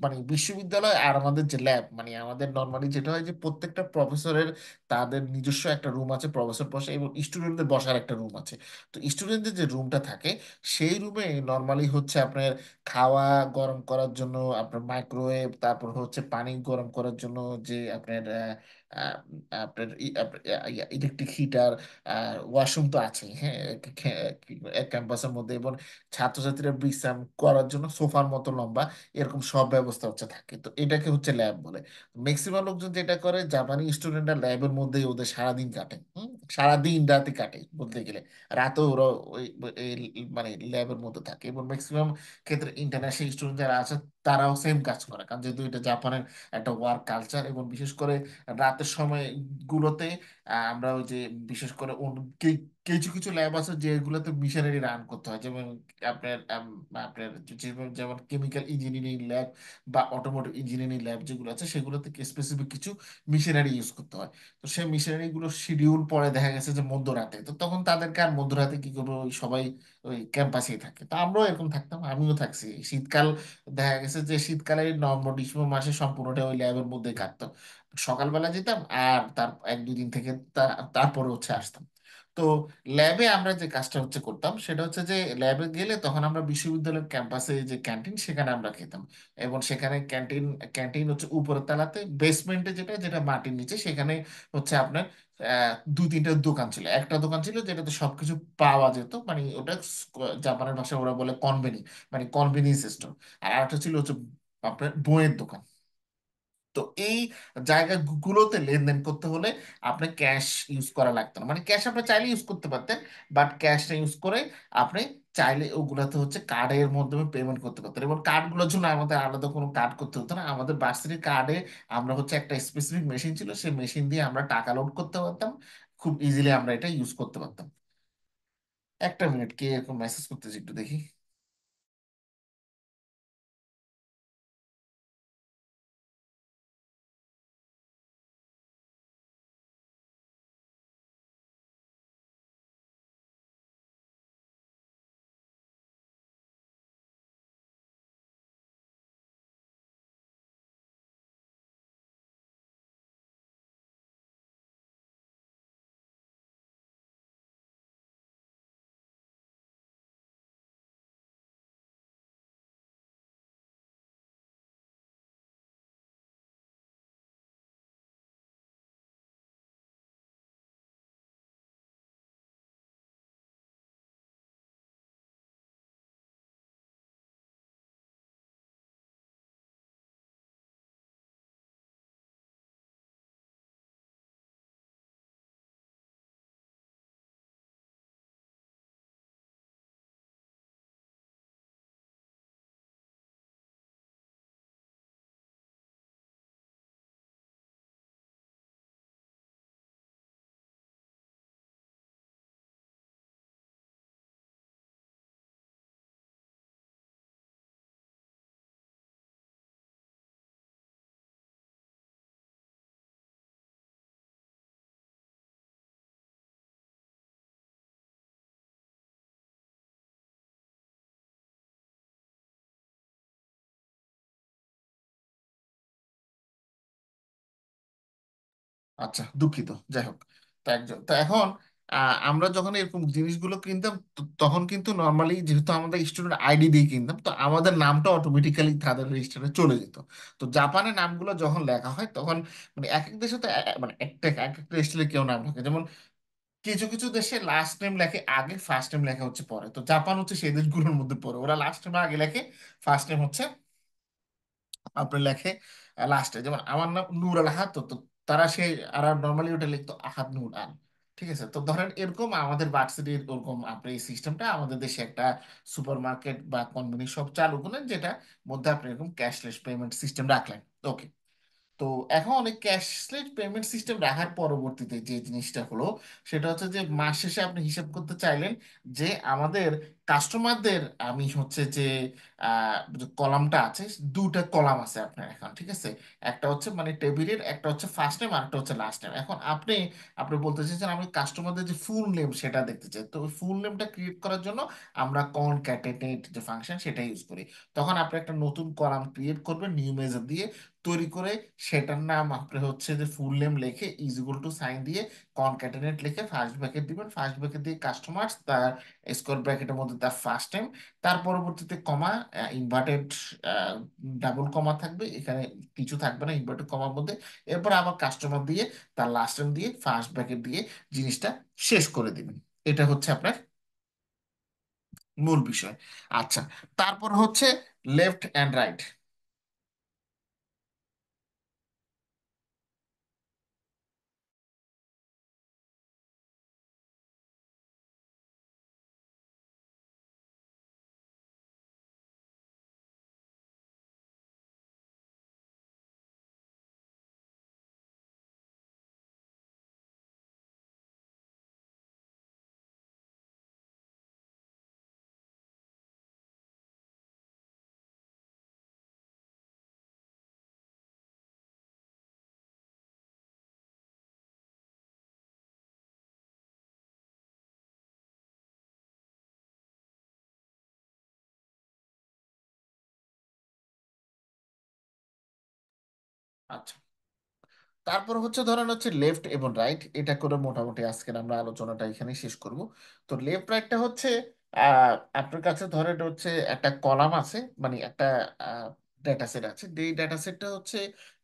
মানে বিশ্ববিদ্যালয় আর আমাদের যে ল্যাব, মানে আমাদের নর্মালি যেটা হয় যে প্রত্যেকটা প্রফেসরের তাদের নিজস্ব একটা রুম আছে, প্রফেসর বসে এবং স্টুডেন্টদের বসার একটা রুম আছে। তো স্টুডেন্টদের যে রুমটা থাকে সেই রুমে নর্মালি হচ্ছে আপনার খাওয়া গরম করার জন্য আপনার মাইক্রোওয়েভ, তারপর হচ্ছে পানি গরম করার জন্য যে আপনার আহ, আপনার ইলেকট্রিক হিটার, ওয়াশরুম তো আছেই। হ্যাঁ, ক্যাম্পাসের মধ্যে। এবং ছাত্রছাত্রীরা বিশ্রাম করার জন্য সোফার মতো লম্বা এরকম সব ব্যবস্থা হচ্ছে থাকে। তো এটাকে হচ্ছে ল্যাব বলে। ম্যাক্সিমাম লোকজন যেটা করে, জাপানি স্টুডেন্টরা ল্যাবের মধ্যেই ওদের সারাদিন কাটে। সারাদিন রাতে কাটে বলতে গেলে। রাতেও ওরা ওই মানে ল্যাবের মধ্যে থাকে। এবং ম্যাক্সিমাম ক্ষেত্রে ইন্টারন্যাশনাল স্টুডেন্ট যারা আছে তারাও সেম কাজ করে, কারণ যেহেতু এটা জাপানের একটা ওয়ার্ক কালচার। এবং বিশেষ করে রাতের সময় গুলোতে আমরা ওই যে বিশেষ করে কিছু কিছু ল্যাব আছে যেগুলোতে মিশনারি রান করতে হয়। যেমন আপনার আপনার যেমন কেমিক্যাল ইঞ্জিনিয়ারিং ল্যাব বা অটোমোটিভ ইঞ্জিনিয়ারিং ল্যাব যেগুলো আছে সেগুলোতে স্পেসিফিক কিছু মিশনারি ইউজ করতে হয়। তো সেই মিশনারি গুলো শিডিউল পরে দেখা গেছে যে মধ্যরাতে, তো তখন তাদেরকে আর মধ্যরাতে কি করবো, ওই সবাই ওই ক্যাম্পাসেই থাকে। তো আমরাও এরকম থাকতাম, আমিও থাকছি। শীতকাল দেখা গেছে যে শীতকালে নভেম্বর ডিসেম্বর মাসে সম্পূর্ণটা ওই ল্যাবের মধ্যে কাটতাম। সকালবেলা যেতাম আর তার 1-2 দিন থেকে তারপরে হচ্ছে আসতাম। তো ল্যাবে আমরা যে কাজটা হচ্ছে করতাম সেটা হচ্ছে যে ল্যাবে গেলে তখন আমরা বিশ্ববিদ্যালয়ের ক্যাম্পাসে যে ক্যান্টিন সেখানে আমরা খেতাম। এবং সেখানে ক্যান্টিন ক্যান্টিন হচ্ছে উপরের তলাতে, বেসমেন্টে যেটা যেটা মাটির নিচে, সেখানে হচ্ছে আপনার 2-3টা দোকান ছিল। একটা দোকান ছিল যেটাতে সবকিছু পাওয়া যেত, মানে ওটা জাপানের ভাষায় ওরা বলে কনভেনি, মানে কনভেনিয়েন্স স্টোর। আর একটা ছিল হচ্ছে আপনার বইয়ের দোকান। তো এই জায়গাগুলোতে লেনদেন করতে হলে আপনার ক্যাশ ইউজ করা লাগতো না। মানে ক্যাশ আপনি চাইলে ইউজ করতে পারতেন, বাট ক্যাশটা ইউজ করে আপনি চাইলে ওগুলাতে হচ্ছে কার্ডের মাধ্যমে পেমেন্ট করতে পারতেন। এবং কার্ডগুলোর জন্য আমাদের আলাদা কোনো কার্ড করতে হতো না। আমাদের ভার্সিটির কার্ডে আমরা হচ্ছে একটা স্পেসিফিক মেশিন ছিল, সেই মেশিন দিয়ে আমরা টাকা লোড করতে পারতাম। খুব ইজিলি আমরা এটা ইউজ করতে পারতাম। একটা মিনিট, কে এরকম মেসেজ করতেছি একটু দেখি। আচ্ছা, দুঃখিত, যাই হোক। তো এখন আমরা যখন এরকম জিনিসগুলো কিনতাম, তখন কিন্তু নর্মালি যেহেতু আমাদের স্টুডেন্ট আইডি দিয়ে কিনতাম, তো আমাদের নামটা অটোমেটিক্যালি তাদের রেজিস্টারে চলে যেত। তো জাপানের নামগুলো যখন লেখা হয় তখন মানে এক এক দেশে তো মানে একটা এক একটা স্টাইলে কেউ নাম রাখে। যেমন কিছু কিছু দেশে লাস্ট নেম লেখে আগে, ফার্স্ট নেম লেখা হচ্ছে পরে। তো জাপান হচ্ছে সেই দেশগুলোর মধ্যে পড়ে, ওরা লাস্ট নেম আগে লেখে, ফার্স্ট নেম হচ্ছে আপনার লেখে লাস্টে। যেমন আমার নাম নূর আল আহাদ, তো তো তারা সেই আর নর্মালি ওটা লিখতো আহাদ নূর আল। ঠিক আছে, তো ধরেন এরকম আমাদের ভার্সিটির ওরকম আপনি এই সিস্টেমটা আমাদের দেশে একটা সুপার মার্কেট বা কনভেনিয়েন্স শপ চালু করলেন, যেটা মধ্যে আপনি এরকম ক্যাশলেস পেমেন্ট সিস্টেম রাখলেন। ওকে। তো এখন অনেক ক্যাশলেস পেমেন্ট সিস্টেম রাখার পরবর্তীতে যে জিনিসটা হলো, সেটা হচ্ছে যে মাস শেষে আপনি হিসাব করতে চাইলেন যে আমাদের কাস্টমারদের, আমি হচ্ছে যে কলামটা আছে, দুটা কলাম আছে আপনার এখন, ঠিক আছে। একটা হচ্ছে মানে টেবিলের, একটা হচ্ছে ফার্স্ট নেম আর একটা হচ্ছে লাস্ট নেম। এখন আপনি আপনি বলতে চাইছেন আমি কাস্টমারদের যে ফুল নেম সেটা দেখতে চাই। তো ওই ফুল নেমটা ক্রিয়েট করার জন্য আমরা কনক্যাটেনেট যে ফাংশন সেটা ইউজ করি। তখন আপনি একটা নতুন কলাম ক্রিয়েট করবেন নিউ মেজার দিয়ে, তৈরি করে সেটার নাম আপনি হচ্ছে যে ফুল নেম লিখে ইজ ইকুয়াল টু সাইন দিয়ে কনক্যাটেনেট লিখে ফার্স্ট ব্র্যাকেট দিবেন, ফার্স্ট ব্র্যাকেট দিয়ে কাস্টমার, তার স্কোয়ার ব্র্যাকেটের মধ্যে তার ফার্স্ট নেম, তার পরবর্তীতে কমা, ইনভার্টেড ডাবল কমা থাকবে এখানে, কিছু থাকবে না ইনভার্টেড কমার মধ্যে। এরপর আবার কাস্টমার দিয়ে তার লাস্ট নেম দিয়ে ফার্স্ট ব্র্যাকেট দিয়ে জিনিসটা শেষ করে দিবেন। এটা হচ্ছে আপনার মূল বিষয়। আচ্ছা, তারপর হচ্ছে লেফট অ্যান্ড রাইট। আচ্ছা, তারপর হচ্ছে ধরেন হচ্ছে লেফট এবং রাইট, এটা করে মোটামুটি আজকের আমরা আলোচনাটা এখানে শেষ করব। তো লেফট রাইটটা হচ্ছে আপনার কাছে ধরেন হচ্ছে একটা কলাম আছে, মানে একটা ডেটা সেট আছে। এই ডেটা সেটটা হচ্ছে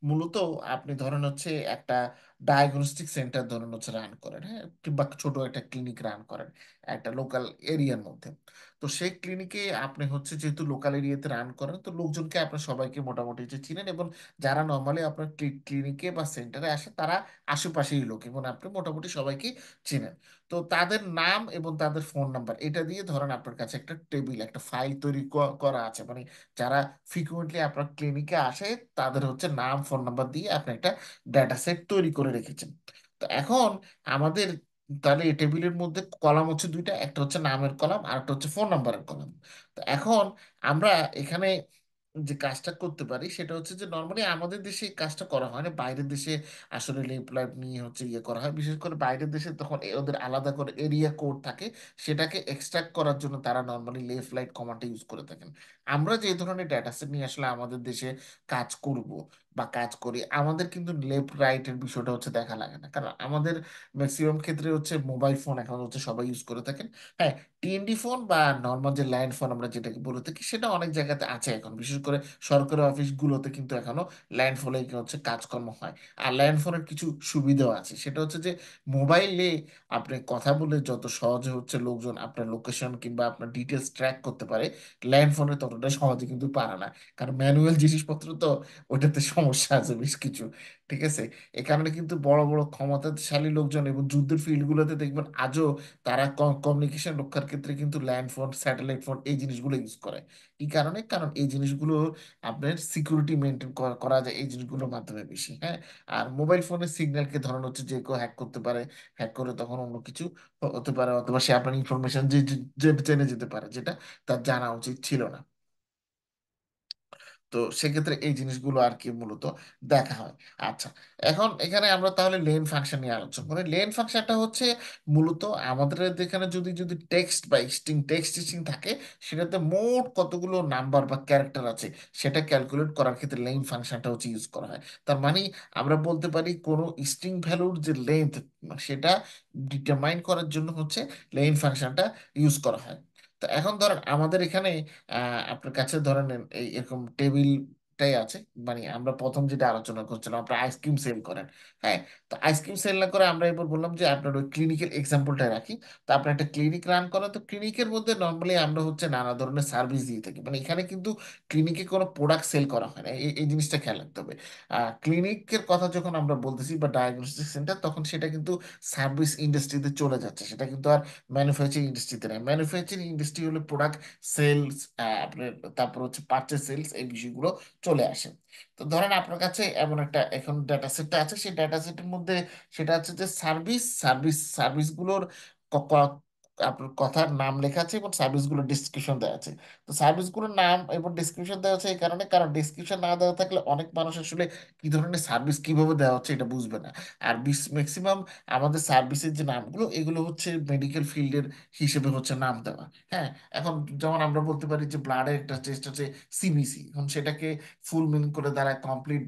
মূলত আপনি ধরেন হচ্ছে একটা ডায়াগনস্টিক সেন্টার ধরেন হচ্ছে রান করেন, হ্যাঁ, কিংবা ছোট একটা ক্লিনিক রান করেন একটা লোকাল এরিয়ার মধ্যে। তো সেই ক্লিনিকে আপনি হচ্ছে যেহেতু লোকাল এরিয়াতে রান করেন, তো লোকজনকে আপনি সবাইকে মোটামুটি যে চিনেন, এবং যারা নর্মালি আপনার ক্লিনিকে বা সেন্টারে আসে তারা আশেপাশেই লোক, এবং আপনি মোটামুটি সবাইকে চিনেন। তো তাদের নাম এবং তাদের ফোন নাম্বার এটা দিয়ে ধরেন আপনার কাছে একটা টেবিল, একটা ফাইল তৈরি করা আছে, মানে যারা ফ্রিকুয়েন্টলি আপনার ক্লিনিকে আসে তাদের হচ্ছে নাম ফোন নাম্বার দিয়ে আপনি একটা ডাটা সেট তৈরি করে রেখেছেন। তো এখন আমাদের তাহলে এই টেবিলের মধ্যে কলাম হচ্ছে দুইটা, একটা হচ্ছে নামের কলাম আর একটা হচ্ছে ফোন নাম্বারের কলাম। তো এখন আমরা এখানে যে কাজটা করতে পারি সেটা হচ্ছে যে নর্মালি আমাদের দেশে এই কাজটা করা হয় না, বাইরের দেশে আসলে লেপ লাইট নিয়ে হচ্ছে ইয়ে করা হয়। বিশেষ করে বাইরের দেশে তখন ওদের আলাদা করে এরিয়া কোড থাকে, সেটাকে এক্সট্রাক্ট করার জন্য তারা নর্মালি লেফট লাইট কমান্ডটা ইউজ করে থাকেন। আমরা যে ধরনের ডেটা সেট নিয়ে আসলে আমাদের দেশে কাজ করব বা কাজ করি, আমাদের কিন্তু লেফট রাইটের বিষয়টা হচ্ছে দেখা লাগে না, কারণ আমাদের ম্যাক্সিমাম ক্ষেত্রে হচ্ছে মোবাইল ফোন এখন হচ্ছে সবাই ইউজ করে থাকেন। হ্যাঁ, টিএনডি ফোন বা নর্মাল যে ল্যান্ড ফোন আমরা যেটাকে বলে থাকি সেটা অনেক জায়গাতে আছে এখন, বিশেষ করে সরকারি অফিসগুলোতে কিন্তু এখনো ল্যান্ড ফোনে হচ্ছে কাজকর্ম হয়। আর ল্যান্ড ফোনের কিছু সুবিধাও আছে, সেটা হচ্ছে যে মোবাইলে আপনি কথা বলে যত সহজে হচ্ছে লোকজন আপনার লোকেশন কিংবা আপনার ডিটেলস ট্র্যাক করতে পারে, ল্যান্ড ফোনে ততটা সহজে কিন্তু পারে না। কারণ ম্যানুয়াল জিনিসপত্র তো ওটাতে সমস্যা আছে বেশ কিছু। ঠিক আছে, এ কারণে কিন্তু বড় বড় ক্ষমতাশালী লোকজন এবং যুদ্ধের ফিল্ডগুলোতে দেখবেন আজও তারা কমিউনিকেশন রক্ষার ক্ষেত্রে কিন্তু ল্যান্ড ফোন, স্যাটেলাইট ফোন এই জিনিসগুলো ইউজ করে। কি কারণে? কারণ এই জিনিসগুলো আপনার সিকিউরিটি মেনটেন করা যায় এই জিনিসগুলোর মাধ্যমে বেশি, হ্যাঁ। আর মোবাইল ফোনের সিগন্যালকে ধরানো হচ্ছে যে কেউ হ্যাক করতে পারে, হ্যাক করে তখন অন্য কিছু হতে পারে, অথবা সে আপনার ইনফরমেশন যে জেনে যেতে পারে, যেটা তার জানা উচিত ছিল না। তো তো সেক্ষেত্রে এই জিনিসগুলো আর কি মূলত দেখা হয়। আচ্ছা, এখন এখানে আমরা তাহলে লেন ফাংশন নিয়ে আলোচনা করি। লেন ফাংশনটা হচ্ছে মূলত আমাদের এখানে যদি যদি টেক্সট বা স্ট্রিং টেক্সট স্ট্রিং থাকে, সেটাতে মোট কতগুলো নাম্বার বা ক্যারেক্টার আছে সেটা ক্যালকুলেট করার ক্ষেত্রে লেন ফাংশনটা হচ্ছে ইউজ করা হয়। তার মানে আমরা বলতে পারি কোনো স্ট্রিং ভ্যালুর যে লেন্থ সেটা ডিটারমাইন করার জন্য হচ্ছে লেন ফাংশনটা ইউজ করা হয়। তো এখন ধরেন আমাদের এখানে আপনার কাছে ধরেন এই এরকম টেবিলটাই আছে। মানে আমরা প্রথম যেটা আলোচনা করছিলাম, আপনার আইসক্রিম সেল করেন। হ্যাঁ, তো আইসক্রিম সেল না করে আমরা এবার বললাম যে আপনার ওই ক্লিনিকের এক্সাম্পলটা রাখি। তো আপনি একটা ক্লিনিক রান করেন, তো ক্লিনিকের মধ্যে নর্মালি আমরা হচ্ছে নানা ধরনের সার্ভিস দিয়ে থাকি। মানে এখানে কিন্তু ক্লিনিকে কোনো প্রোডাক্ট সেল করা হয় না, এই এই জিনিসটা খেয়াল রাখতে হবে। ক্লিনিকের কথা যখন আমরা বলতেছি বা ডায়াগনস্টিক সেন্টার, তখন সেটা কিন্তু সার্ভিস ইন্ডাস্ট্রিতে চলে যাচ্ছে, সেটা কিন্তু আর ম্যানুফ্যাকচারিং ইন্ডাস্ট্রিতে নেই। ম্যানুফ্যাকচারিং ইন্ডাস্ট্রি হলে প্রোডাক্ট সেলস, আপনার তারপর হচ্ছে পারচেজ সেলস, এই বিষয়গুলো চলে আসে। তো ধরেন আপনার কাছে এমন একটা এখন ডাটা সেটটা আছে, সেই ডাটা সেটের মধ্যে সেটা হচ্ছে যে সার্ভিসগুলোর আপনার কথার নাম লেখা আছে এবং সার্ভিসগুলোর ডিসক্রিপশন দেওয়া আছে। তো সার্ভিসগুলোর নাম এবং ডিসক্রিপশন দেওয়া আছে এই কারণে, কারণ ডিসক্রিপশন না দেওয়া থাকলে অনেক মানুষ আসলে কি ধরনের সার্ভিস কিভাবে দেওয়া হচ্ছে এটা বুঝবে না। আর ম্যাক্সিমাম আমাদের সার্ভিসের যে নামগুলো এগুলো হচ্ছে মেডিকেল ফিল্ডের হিসেবে হচ্ছে নাম দেওয়া। হ্যাঁ, এখন যেমন আমরা বলতে পারি যে ব্লাডের একটা টেস্ট হচ্ছে সিবিসি, এখন সেটাকে ফুল মিনিং করে দাঁড়ায় কমপ্লিট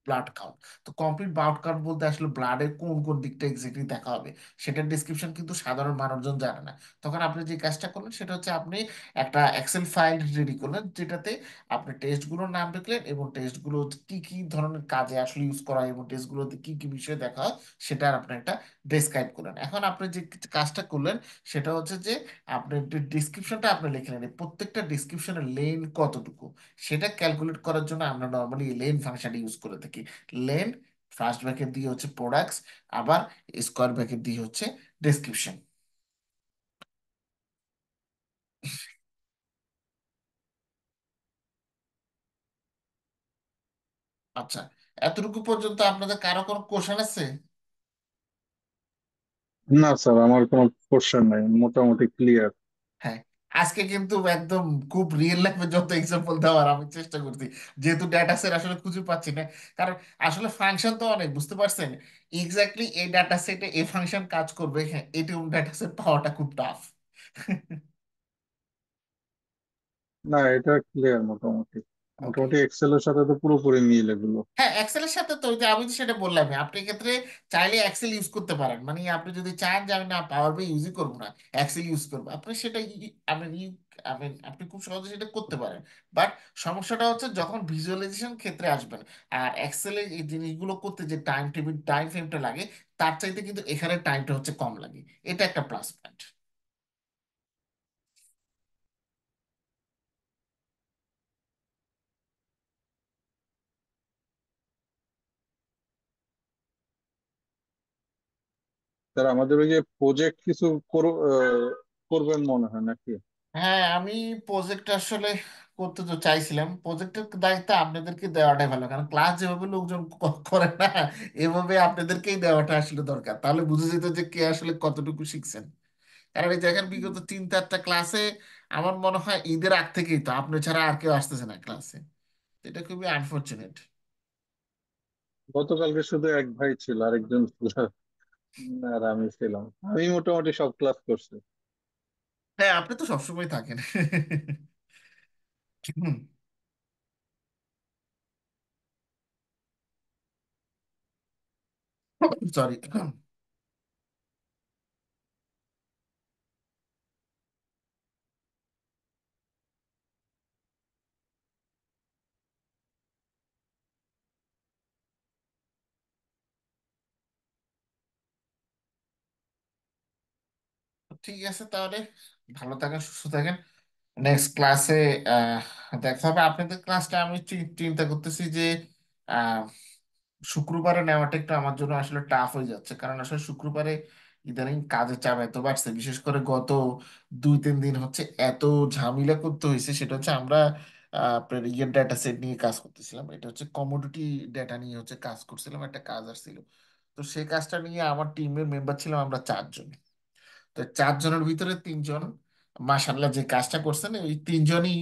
ব্লাড কাউন্ট। তো কমপ্লিট ব্লাড কাউন্ট বলতে আসলে ব্লাডের কোন কোন দিকটা এক্স্যাক্টলি দেখা হবে সেটার ডিসক্রিপশন কিন্তু সাধারণ মানুষজন জানে না। তখন আপনি যে কাজটা করলেন সেটা হচ্ছে আপনি একটা এক্সেল ফাইল রেডি করলেন, যেটাতে আপনি টেস্টগুলোর নাম লিখলেন এবং টেস্টগুলো কি কি ধরনের কাজে আসলে ইউজ করা হয় এবং টেস্টগুলোতে কি কি বিষয় দেখা হয় সেটা আপনি একটা ডেসক্রাইব করলেন। এখন আপনি যে কাজটা করলেন সেটা হচ্ছে যে আপনি ডিসক্রিপশনটা আপনি লিখলেন, এই প্রত্যেকটা ডিসক্রিপশনের লেন কতটুকু সেটা ক্যালকুলেট করার জন্য আমরা নর্মালি লেন ফাংশনটা ইউজ করে থাকি। লেন ফার্স্ট ব্র্যাকেট দিয়ে হচ্ছে প্রোডাক্টস, আবার স্কোয়ার ব্র্যাকেট দিয়ে হচ্ছে ডেসক্রিপশন। আচ্ছা, এতটুকু পর্যন্ত আপনাদের কারো কোনো কোশ্চেন আছে?
না স্যার, আমার কোনো কোশ্চেন নাই, মোটামুটি ক্লিয়ার।
হ্যাঁ, আজকে কিন্তু একদম খুব রিয়েল লাইফে যত এক্সাম্পল দেওয়ার আমি চেষ্টা করছি, যেহেতু ডেটা সেট আসলে খুঁজে পাচ্ছি না। কারণ আসলে ফাংশন তো অনেক, বুঝতে পারছেন, এক্স্যাক্টলি এই ডাটা সেটে এই ফাংশন কাজ করবে, হ্যাঁ এটিএম ডাটা সেট পাওয়াটা খুব টাফ।
না, এটা ক্লিয়ার মোটামুটি।
ওকে।
মোটামুটি এক্সেলের সাথে তো পুরোপুরি মিল এগুলো।
হ্যাঁ, এক্সেলের সাথে তো ওই যে আমি তো সেটা বললাম, আপনি এক্ষেত্রে চাইলে এক্সেল ইউজ করতে পারেন। মানে আপনি যদি চান যে আমি না পাওয়ার বি ইউজই করবো না, এক্সেল ইউজ করবো, আপনি সেটা আপনি খুব সহজে সেটা করতে পারেন। বাট সমস্যাটা হচ্ছে যখন ভিজুয়ালাইজেশন ক্ষেত্রে আসবেন আর এক্সেলে এই জিনিসগুলো করতে যে টাইম ফ্রেমটা লাগে, তার চাইতে কিন্তু এখানে টাইমটা হচ্ছে কম লাগে। এটা একটা প্লাস পয়েন্ট।
স্যার, আমাদের ওই যে প্রজেক্ট কিছু করবেন মনে হয় নাকি?
হ্যাঁ, আমি প্রজেক্ট আসলে করতে তো চাইছিলাম। প্রজেক্টের দায়িত্ব আপনাদেরকে দেওয়াটাই ভালো, কারণ ক্লাস যেভাবে লোকজন করে না, এভাবে আপনাদেরকেই দেওয়াটা আসলে দরকার, তাহলে বুঝে যেত যে কে আসলে কতটুকু শিখছেন। কারণ এই দেখেন বিগত 3-4টা ক্লাসে আমার মনে হয় ঈদের আগ থেকেই তো আপনি ছাড়া আর কেউ আসতেছে না ক্লাসে। এটা খুবই আনফরচুনেট।
গতকালকে শুধু এক ভাই ছিল, আরেকজন ছিল, আর আমি ছিলাম। আমি মোটামুটি সব ক্লাস করছি।
হ্যাঁ, আপনি তো সবসময় থাকেন। সরি। ঠিক আছে তাহলে, ভালো থাকেন, সুস্থ থাকেন। নেক্সট ক্লাসে দেখা হবে। আপনাদের ক্লাসটা আমি চিন্তা করতেছি যে আহ, শুক্রবারে নেওয়াটা একটু আমার জন্য আসলে টাফ হয়ে যাচ্ছে, কারণ আসলে শুক্রবারে ইদানিং কাজের চাপ এত বাড়ছে, বিশেষ করে গত 2-3 দিন হচ্ছে এত ঝামেলা করতে হয়েছে। সেটা হচ্ছে আমরা আপনার ইয়ের ডাটা সেট নিয়ে কাজ করতেছিলাম, এটা হচ্ছে কমোডিটি ডাটা নিয়ে হচ্ছে কাজ করছিলাম, একটা কাজ আসছিল। তো সেই কাজটা নিয়ে আমার টিমের মেম্বার ছিলাম আমরা 4 জন। তো 4 জনের ভিতরে 3 জন মাশাল্লাহ যে কাজটা করছেন, ওই 3 জনই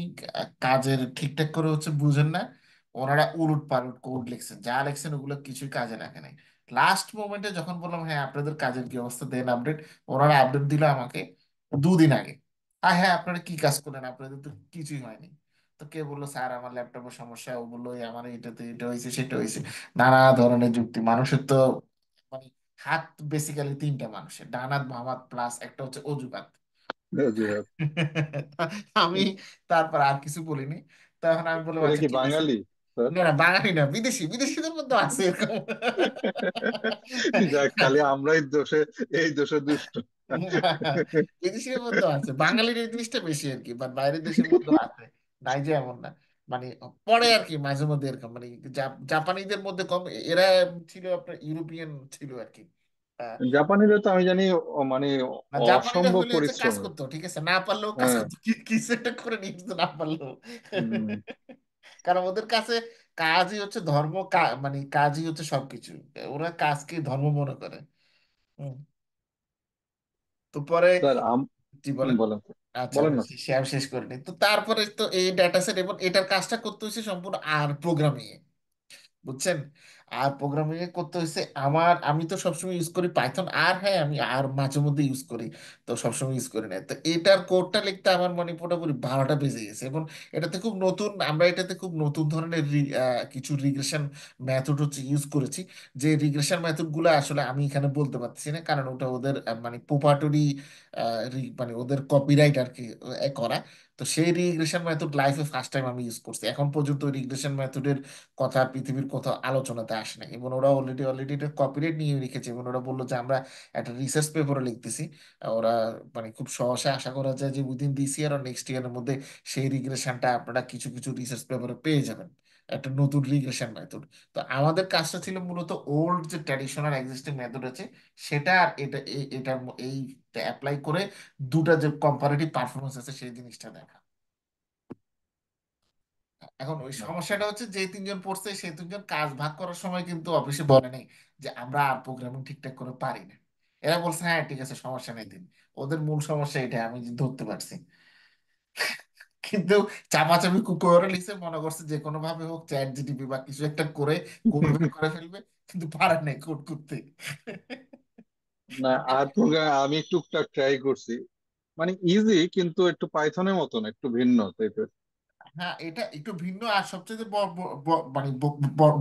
কাজের ঠিকঠাক করে হচ্ছে বুঝেন না। ওনারা উলট পালট কোড লিখছেন, যা লিখছেন ওগুলো কিছুই কাজে লাগে নাই। লাস্ট মোমেন্টে যখন বললাম হ্যাঁ আপনাদের কাজের কি অবস্থা দেন আপডেট, ওনারা আপডেট দিল আমাকে 2 দিন আগে। আর হ্যাঁ আপনারা কি কাজ করলেন, আপনাদের তো কিছুই হয়নি। তো কে বললো স্যার আমার ল্যাপটপের সমস্যা, ও বললো "এই আমার এটাতে এটা হয়েছে সেটা হয়েছে", নানা ধরনের যুক্তি। মানুষের তো মানে হাত বেসিক্যালি তিনটা, মানুষের ডান হাত বাম হাত প্লাস একটা হচ্ছে অজুহাত।
অজুহাত।
আমি তারপর আর কিছু বলিনি। তখন আমি বললাম
এরা
আচ্ছা
কি
ঠিক আছে।
বাঙালি, স্যার?
না না বাঙালি না, বিদেশি, বিদেশিদের মধ্যে আছে এরকম।
যাক, খালি আমরাই দোষে, এই দোষে দুষ্ট।
বিদেশিদের মধ্যে আছে, বাঙালির এই জিনিসটা বেশি আর কি, বাট বাইরের দেশের মধ্যে আছে, নাই যে এমন না। মানে পরে আর কি মাঝে মধ্যে এরকম, মানে জাপানিদের মধ্যে কম, এরা ছিল আপনার ইউরোপিয়ান ছিল আর কি।
জাপানিরা তো আমি জানি মানে
না জাপানিরা
অসম্ভব
হলে হচ্ছে কাজ
পরিশ্রমী।
করতো, ঠিক আছে, না পারলেও কাজ
হ্যাঁ।
করতো, কিছু একটা করে নিয়ে যেত না পারলেও।
হুম।
কারণ ওদের কাছে কাজই হচ্ছে ধর্ম, মানে কাজই হচ্ছে সবকিছু। ওরা কাজকে ধর্ম মনে করে। হুম। তো পরে
স্যার
জি বলেন।
বলেন স্যার।
আচ্ছা
বলেন
আমি
না।
শেয়ার শেষ করিনি, তো তারপরে তো এই ডাটা সেট এবং এটার কাজটা করতে হয়েছে সম্পূর্ণ আর প্রোগ্রামিং, বুঝছেন। আর প্রোগ্রামিং এ করতে হয়েছে আমার, আমি তো সবসময় ইউজ করি পাইথন, আর হ্যাঁ আমি আর মাঝে মধ্যে ইউজ করি, তো সবসময় ইউজ করি না। তো এটার কোডটা লিখতে আমার মানে পুরোপুরি 12টা বেজে গেছে। এবং এটাতে খুব নতুন, আমরা এটাতে খুব নতুন ধরনের কিছু রিগ্রেশন মেথড হচ্ছে ইউজ করেছি। যে রিগ্রেশন মেথড গুলো আসলে আমি এখানে বলতে পারছি না, কারণ ওটা ওদের মানে প্রোপার্টরি, মানে ওদের কপিরাইট আর কি করা। তো সেই রিগ্রেশন মেথড লাইফে ফার্স্ট টাইম আমি ইউজ করছি, এখন পর্যন্ত রিগ্রেশন মেথডের কথা পৃথিবীর কোথাও আলোচনাতে আসে না। এবং ওরা অলরেডি অলরেডি এটা কপিরাইট নিয়ে রেখেছে, এবং ওরা বললো যে আমরা একটা রিসার্চ পেপারও লিখতেছি। ওরা মানে খুব সহসা আশা করা যায় যে উইদিন দিস ইয়ার আর নেক্সট ইয়ারের মধ্যে সেই রিগ্রেশনটা আপনারা কিছু কিছু রিসার্চ পেপারে পেয়ে যাবেন, একটা নতুন রিগ্রেশন মেথড। তো আমাদের কাজটা ছিল মূলত ওল্ড যে ট্র্যাডিশনাল এক্সিস্টিং মেথড আছে সেটা আর এটা এটার এই অ্যাপ্লাই করে দুটা যে কম্পারেটিভ পারফরমেন্স আছে সেই জিনিসটা দেখা। এখন ওই সমস্যাটা হচ্ছে যে 3জন পড়ছে সেই 3জন কাজ ভাগ করার সময় কিন্তু অফিসে বলে নেই যে আমরা আর প্রোগ্রামিং ঠিকঠাক করে পারি না। এরা বলছে হ্যাঁ ঠিক আছে সমস্যা নেই দিন। ওদের মূল সমস্যা এটা আমি ধরতে পারছি। কিন্তু চাপাচাপি করে লিখছে, মনে করছে যে কোনো ভাবে হোক চ্যাট জিটিপি বা কিছু একটা করে কোড বের করে ফেলবে, কিন্তু পারে নাই কোড করতে।
না, আর প্রোগ্রাম আমি টুকটাক ট্রাই করছি, মানে ইজি কিন্তু একটু পাইথনের মতন একটু ভিন্ন টাইপের।
হ্যাঁ এটা একটু ভিন্ন। আর সবচেয়ে মানে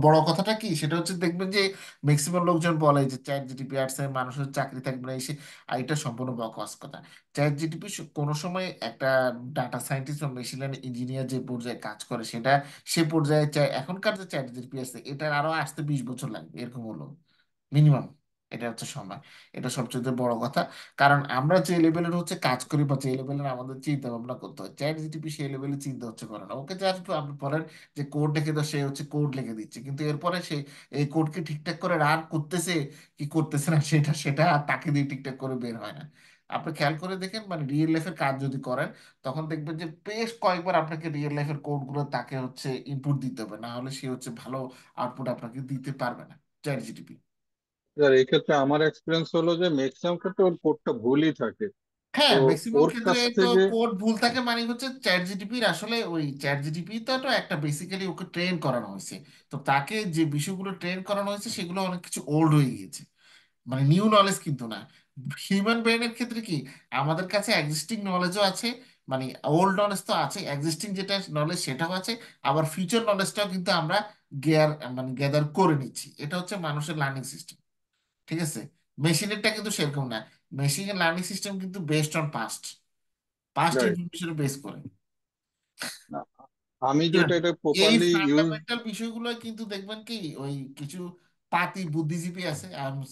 বড় কথাটা কি সেটা হচ্ছে দেখবেন যে ম্যাক্সিমাম লোকজন বলে যে চ্যাট জিটিপি আসছে মানুষের চাকরি থাকবে না এসে, আর এটা সম্পূর্ণ বকওয়াস কথা। চ্যাট জিটিপি কোনো সময় একটা ডাটা সায়েন্টিস্ট বা মেশিন লার্নিং ইঞ্জিনিয়ার যে পর্যায়ে কাজ করে সেটা, সে পর্যায়ে এখনকার যে চ্যাট জিটিপি আছে এটার আরো আসতে 20 বছর লাগবে এরকম হলো মিনিমাম। এটা হচ্ছে সময়, এটা সবচেয়ে বড় কথা। কারণ আমরা যে লেভেলের হচ্ছে কাজ করি বা যে লেভেলের আমাদের চিন্তা ভাবনা করতে হয়, চ্যাট জিটিপি সেই লেভেলে চিন্তা হচ্ছে করে না। ওকে জাস্ট আপনি বলেন যে কোড লিখে দাও, সে হচ্ছে কোড লিখে দিচ্ছে, কিন্তু এরপরে সে এই কোডকে ঠিকঠাক করে রান করতেছে কি করতেছে না সেটা সেটা আর তাকে দিয়ে ঠিকঠাক করে বের হয় না। আপনি খেয়াল করে দেখেন মানে রিয়েল লাইফের কাজ যদি করেন তখন দেখবেন যে বেশ কয়েকবার আপনাকে রিয়েল লাইফের কোডগুলো তাকে হচ্ছে ইনপুট দিতে হবে, না হলে সে হচ্ছে ভালো আউটপুট আপনাকে দিতে পারবে না চ্যাট জিটিপি।
আর এই ক্ষেত্রে আমার এক্সপিরিয়েন্স হলো যে ম্যাক্সিমাম ক্ষেত্রে ওর কোডটা ভুলই থাকে।
হ্যাঁ
তো
ম্যাক্সিমাম
ওর
ক্ষেত্রে
কাছ
তো
থেকে
কোড ভুল থাকে, মানে হচ্ছে চ্যাট জিটিপির আসলে ওই চ্যাট জিটিপি তো তো একটা বেসিক্যালি ওকে ট্রেন করানো হয়েছে। তো তাকে যে বিষয়গুলো ট্রেন করানো হয়েছে সেগুলো অনেক কিছু ওল্ড হয়ে গিয়েছে, মানে নিউ নলেজ কিন্তু না। হিউম্যান ব্রেনের ক্ষেত্রে কি আমাদের কাছে এক্সিস্টিং নলেজও আছে, মানে ওল্ড নলেজ তো আছে, এক্সিস্টিং যেটা নলেজ সেটাও আছে, আবার ফিউচার নলেজটাও কিন্তু আমরা গেয়ার মানে গ্যাদার করে নিচ্ছি। এটা হচ্ছে মানুষের লার্নিং সিস্টেম, ঠিক আছে। মেশিনেরটা কিন্তু সেরকম না। মেশিনের লার্নিং সিস্টেম কিন্তু based on past, past
right.
ইনফরমেশনের বেস করে।
আমি
হ্যাঁ,
যেটা এটা
এই
প্রপারলি ইউজ।
ফান্ডামেন্টাল বিষয়গুলো কিন্তু দেখবেন কি ওই কিছু পাতি বুদ্ধিজীবী আছে, আমি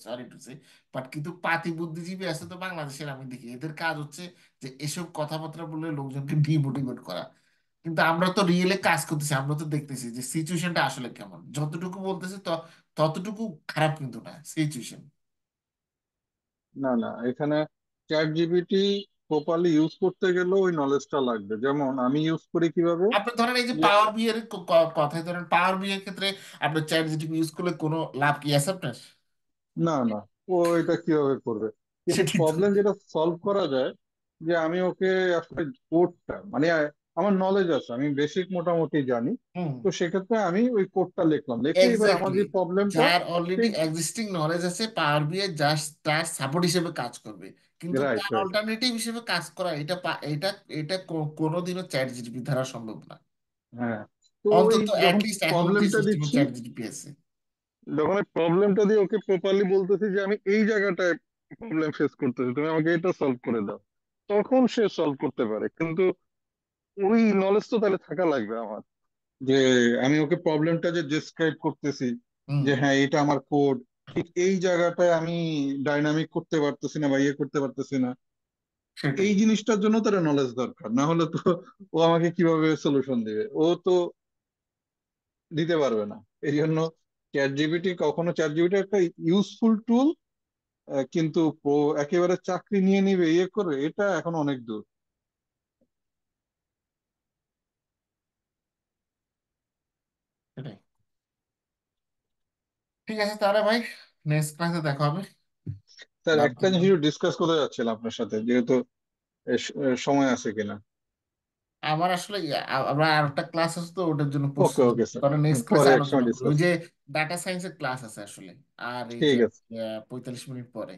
সরি টু সে, বাট কিন্তু পাতি বুদ্ধিজীবী আছে তো বাংলাদেশের, আমি দেখি এদের কাজ হচ্ছে যে এসব কথাবার্তা বলে লোকজনকে ডিমোটিভেট করা। কিন্তু আমরা তো রিয়েলে কাজ করতেছি, আমরা তো দেখতেছি যে সিচুয়েশনটা আসলে কেমন, যতটুকু বলতেছে ততটুকু খারাপ কিন্তু না সিচুয়েশন।
না না, এখানে চ্যাট জিপিটি প্রপারলি ইউজ করতে গেলেও ওই নলেজটা লাগবে। যেমন আমি ইউজ করি কিভাবে,
আপনি ধরেন এই যে
যে
পাওয়ার বি এর কথাই ধরেন, পাওয়ার বি এর ক্ষেত্রে আপনার চ্যাট জিটিপি ইউজ করলে কোনো লাভ কি আছে আপনার?
না না, ও এটা কিভাবে করবে? কিন্তু
সেটাই তো।
প্রবলেম যেটা সলভ করা যায়, যে আমি ওকে আসলে কোডটা মানে আমার নলেজ আছে, আমি বেসিক মোটামুটি জানি।
হুম।
তো সেক্ষেত্রে আমি ওই কোডটা লিখলাম, লিখে এবার আমার
এক্স্যাক্টলি।
যে প্রবলেমটা,
যার অলরেডি
সেই
এক্সিস্টিং নলেজ আছে পাওয়ার বিআই জাস্ট তার সাপোর্ট হিসেবে কাজ করবে, কিন্তু
রাইট
তার
রাইট।
অল্টারনেটিভ হিসেবে কাজ করা এটা এটা এটা কোনোদিনও চ্যাট জিপিটি দ্বারা সম্ভব না।
হ্যাঁ। তো ওই
অন্তত
যখন
অ্যাটলিস্ট এখন যে
প্রবলেমটা
সিস্টেমে
দিচ্ছি,
চ্যাট জিপিটি আছে।
যখন এই প্রবলেমটা দিয়ে ওকে প্রপারলি বলতেছি যে আমি এই জায়গাটায় প্রবলেম ফেস করতেছি, তুমি আমাকে এটা সলভ করে দাও, তখন সে সলভ করতে পারে। কিন্তু ওই নলেজ তো তাহলে থাকা লাগবে আমার, যে আমি ওকে প্রবলেমটা যে ডেসক্রাইব করতেছি,
হুম।
যে হ্যাঁ এটা আমার কোড, ঠিক এই জায়গাটায় আমি ডাইনামিক করতে পারতেছি না বা ইয়ে করতে পারতেছি না,
সেটাই।
এই জিনিসটার জন্য তার নলেজ দরকার। না হলে তো ও আমাকে কিভাবে সলিউশন দিবে, ও তো দিতে পারবে না। এই জন্য চ্যাট জিপিটি, কখনো চ্যাট জিপিটি একটা ইউজফুল টুল, কিন্তু একেবারে চাকরি নিয়ে নিবে, ইয়ে করবে, এটা এখন অনেক দূর।
সেটাই। ঠিক আছে তাহলে ভাই, নেক্সট ক্লাসে দেখা হবে।
স্যার
ভালো
একটা
থাকবেন।
জিনিস ডিসকাস করতে যাচ্ছিলাম আপনার সাথে, যেহেতু সময় আছে কিনা।
আমার আসলে আমরা আর একটা ক্লাস আছে তো ওটার জন্য
ওকে
প্রস্তুতি
ওকে
নিচ্ছি।
স্যার,
কারণ নেক্সট ক্লাসে
পরে এক
আলোচনা
সময়
করি
ডিসকাস।
ওই যে ডাটা সায়েন্সের ক্লাস আছে আসলে। আর এই যে
ঠিক আছে।
45 মিনিট পরে,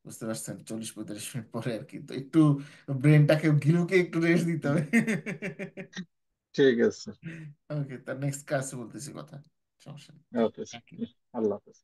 বুঝতে পারছেন, 40-45 মিনিট পরে আর কি, তো একটু ব্রেনটাকে গিলুকে একটু রেস্ট দিতে হবে।
ঠিক আছে।
ওকে, তার নেক্সট ক্লাসে বলতেছি কথা, সমস্যা নেই।
ওকে
Thank you.
স্যার, আল্লাহ হাফেজ।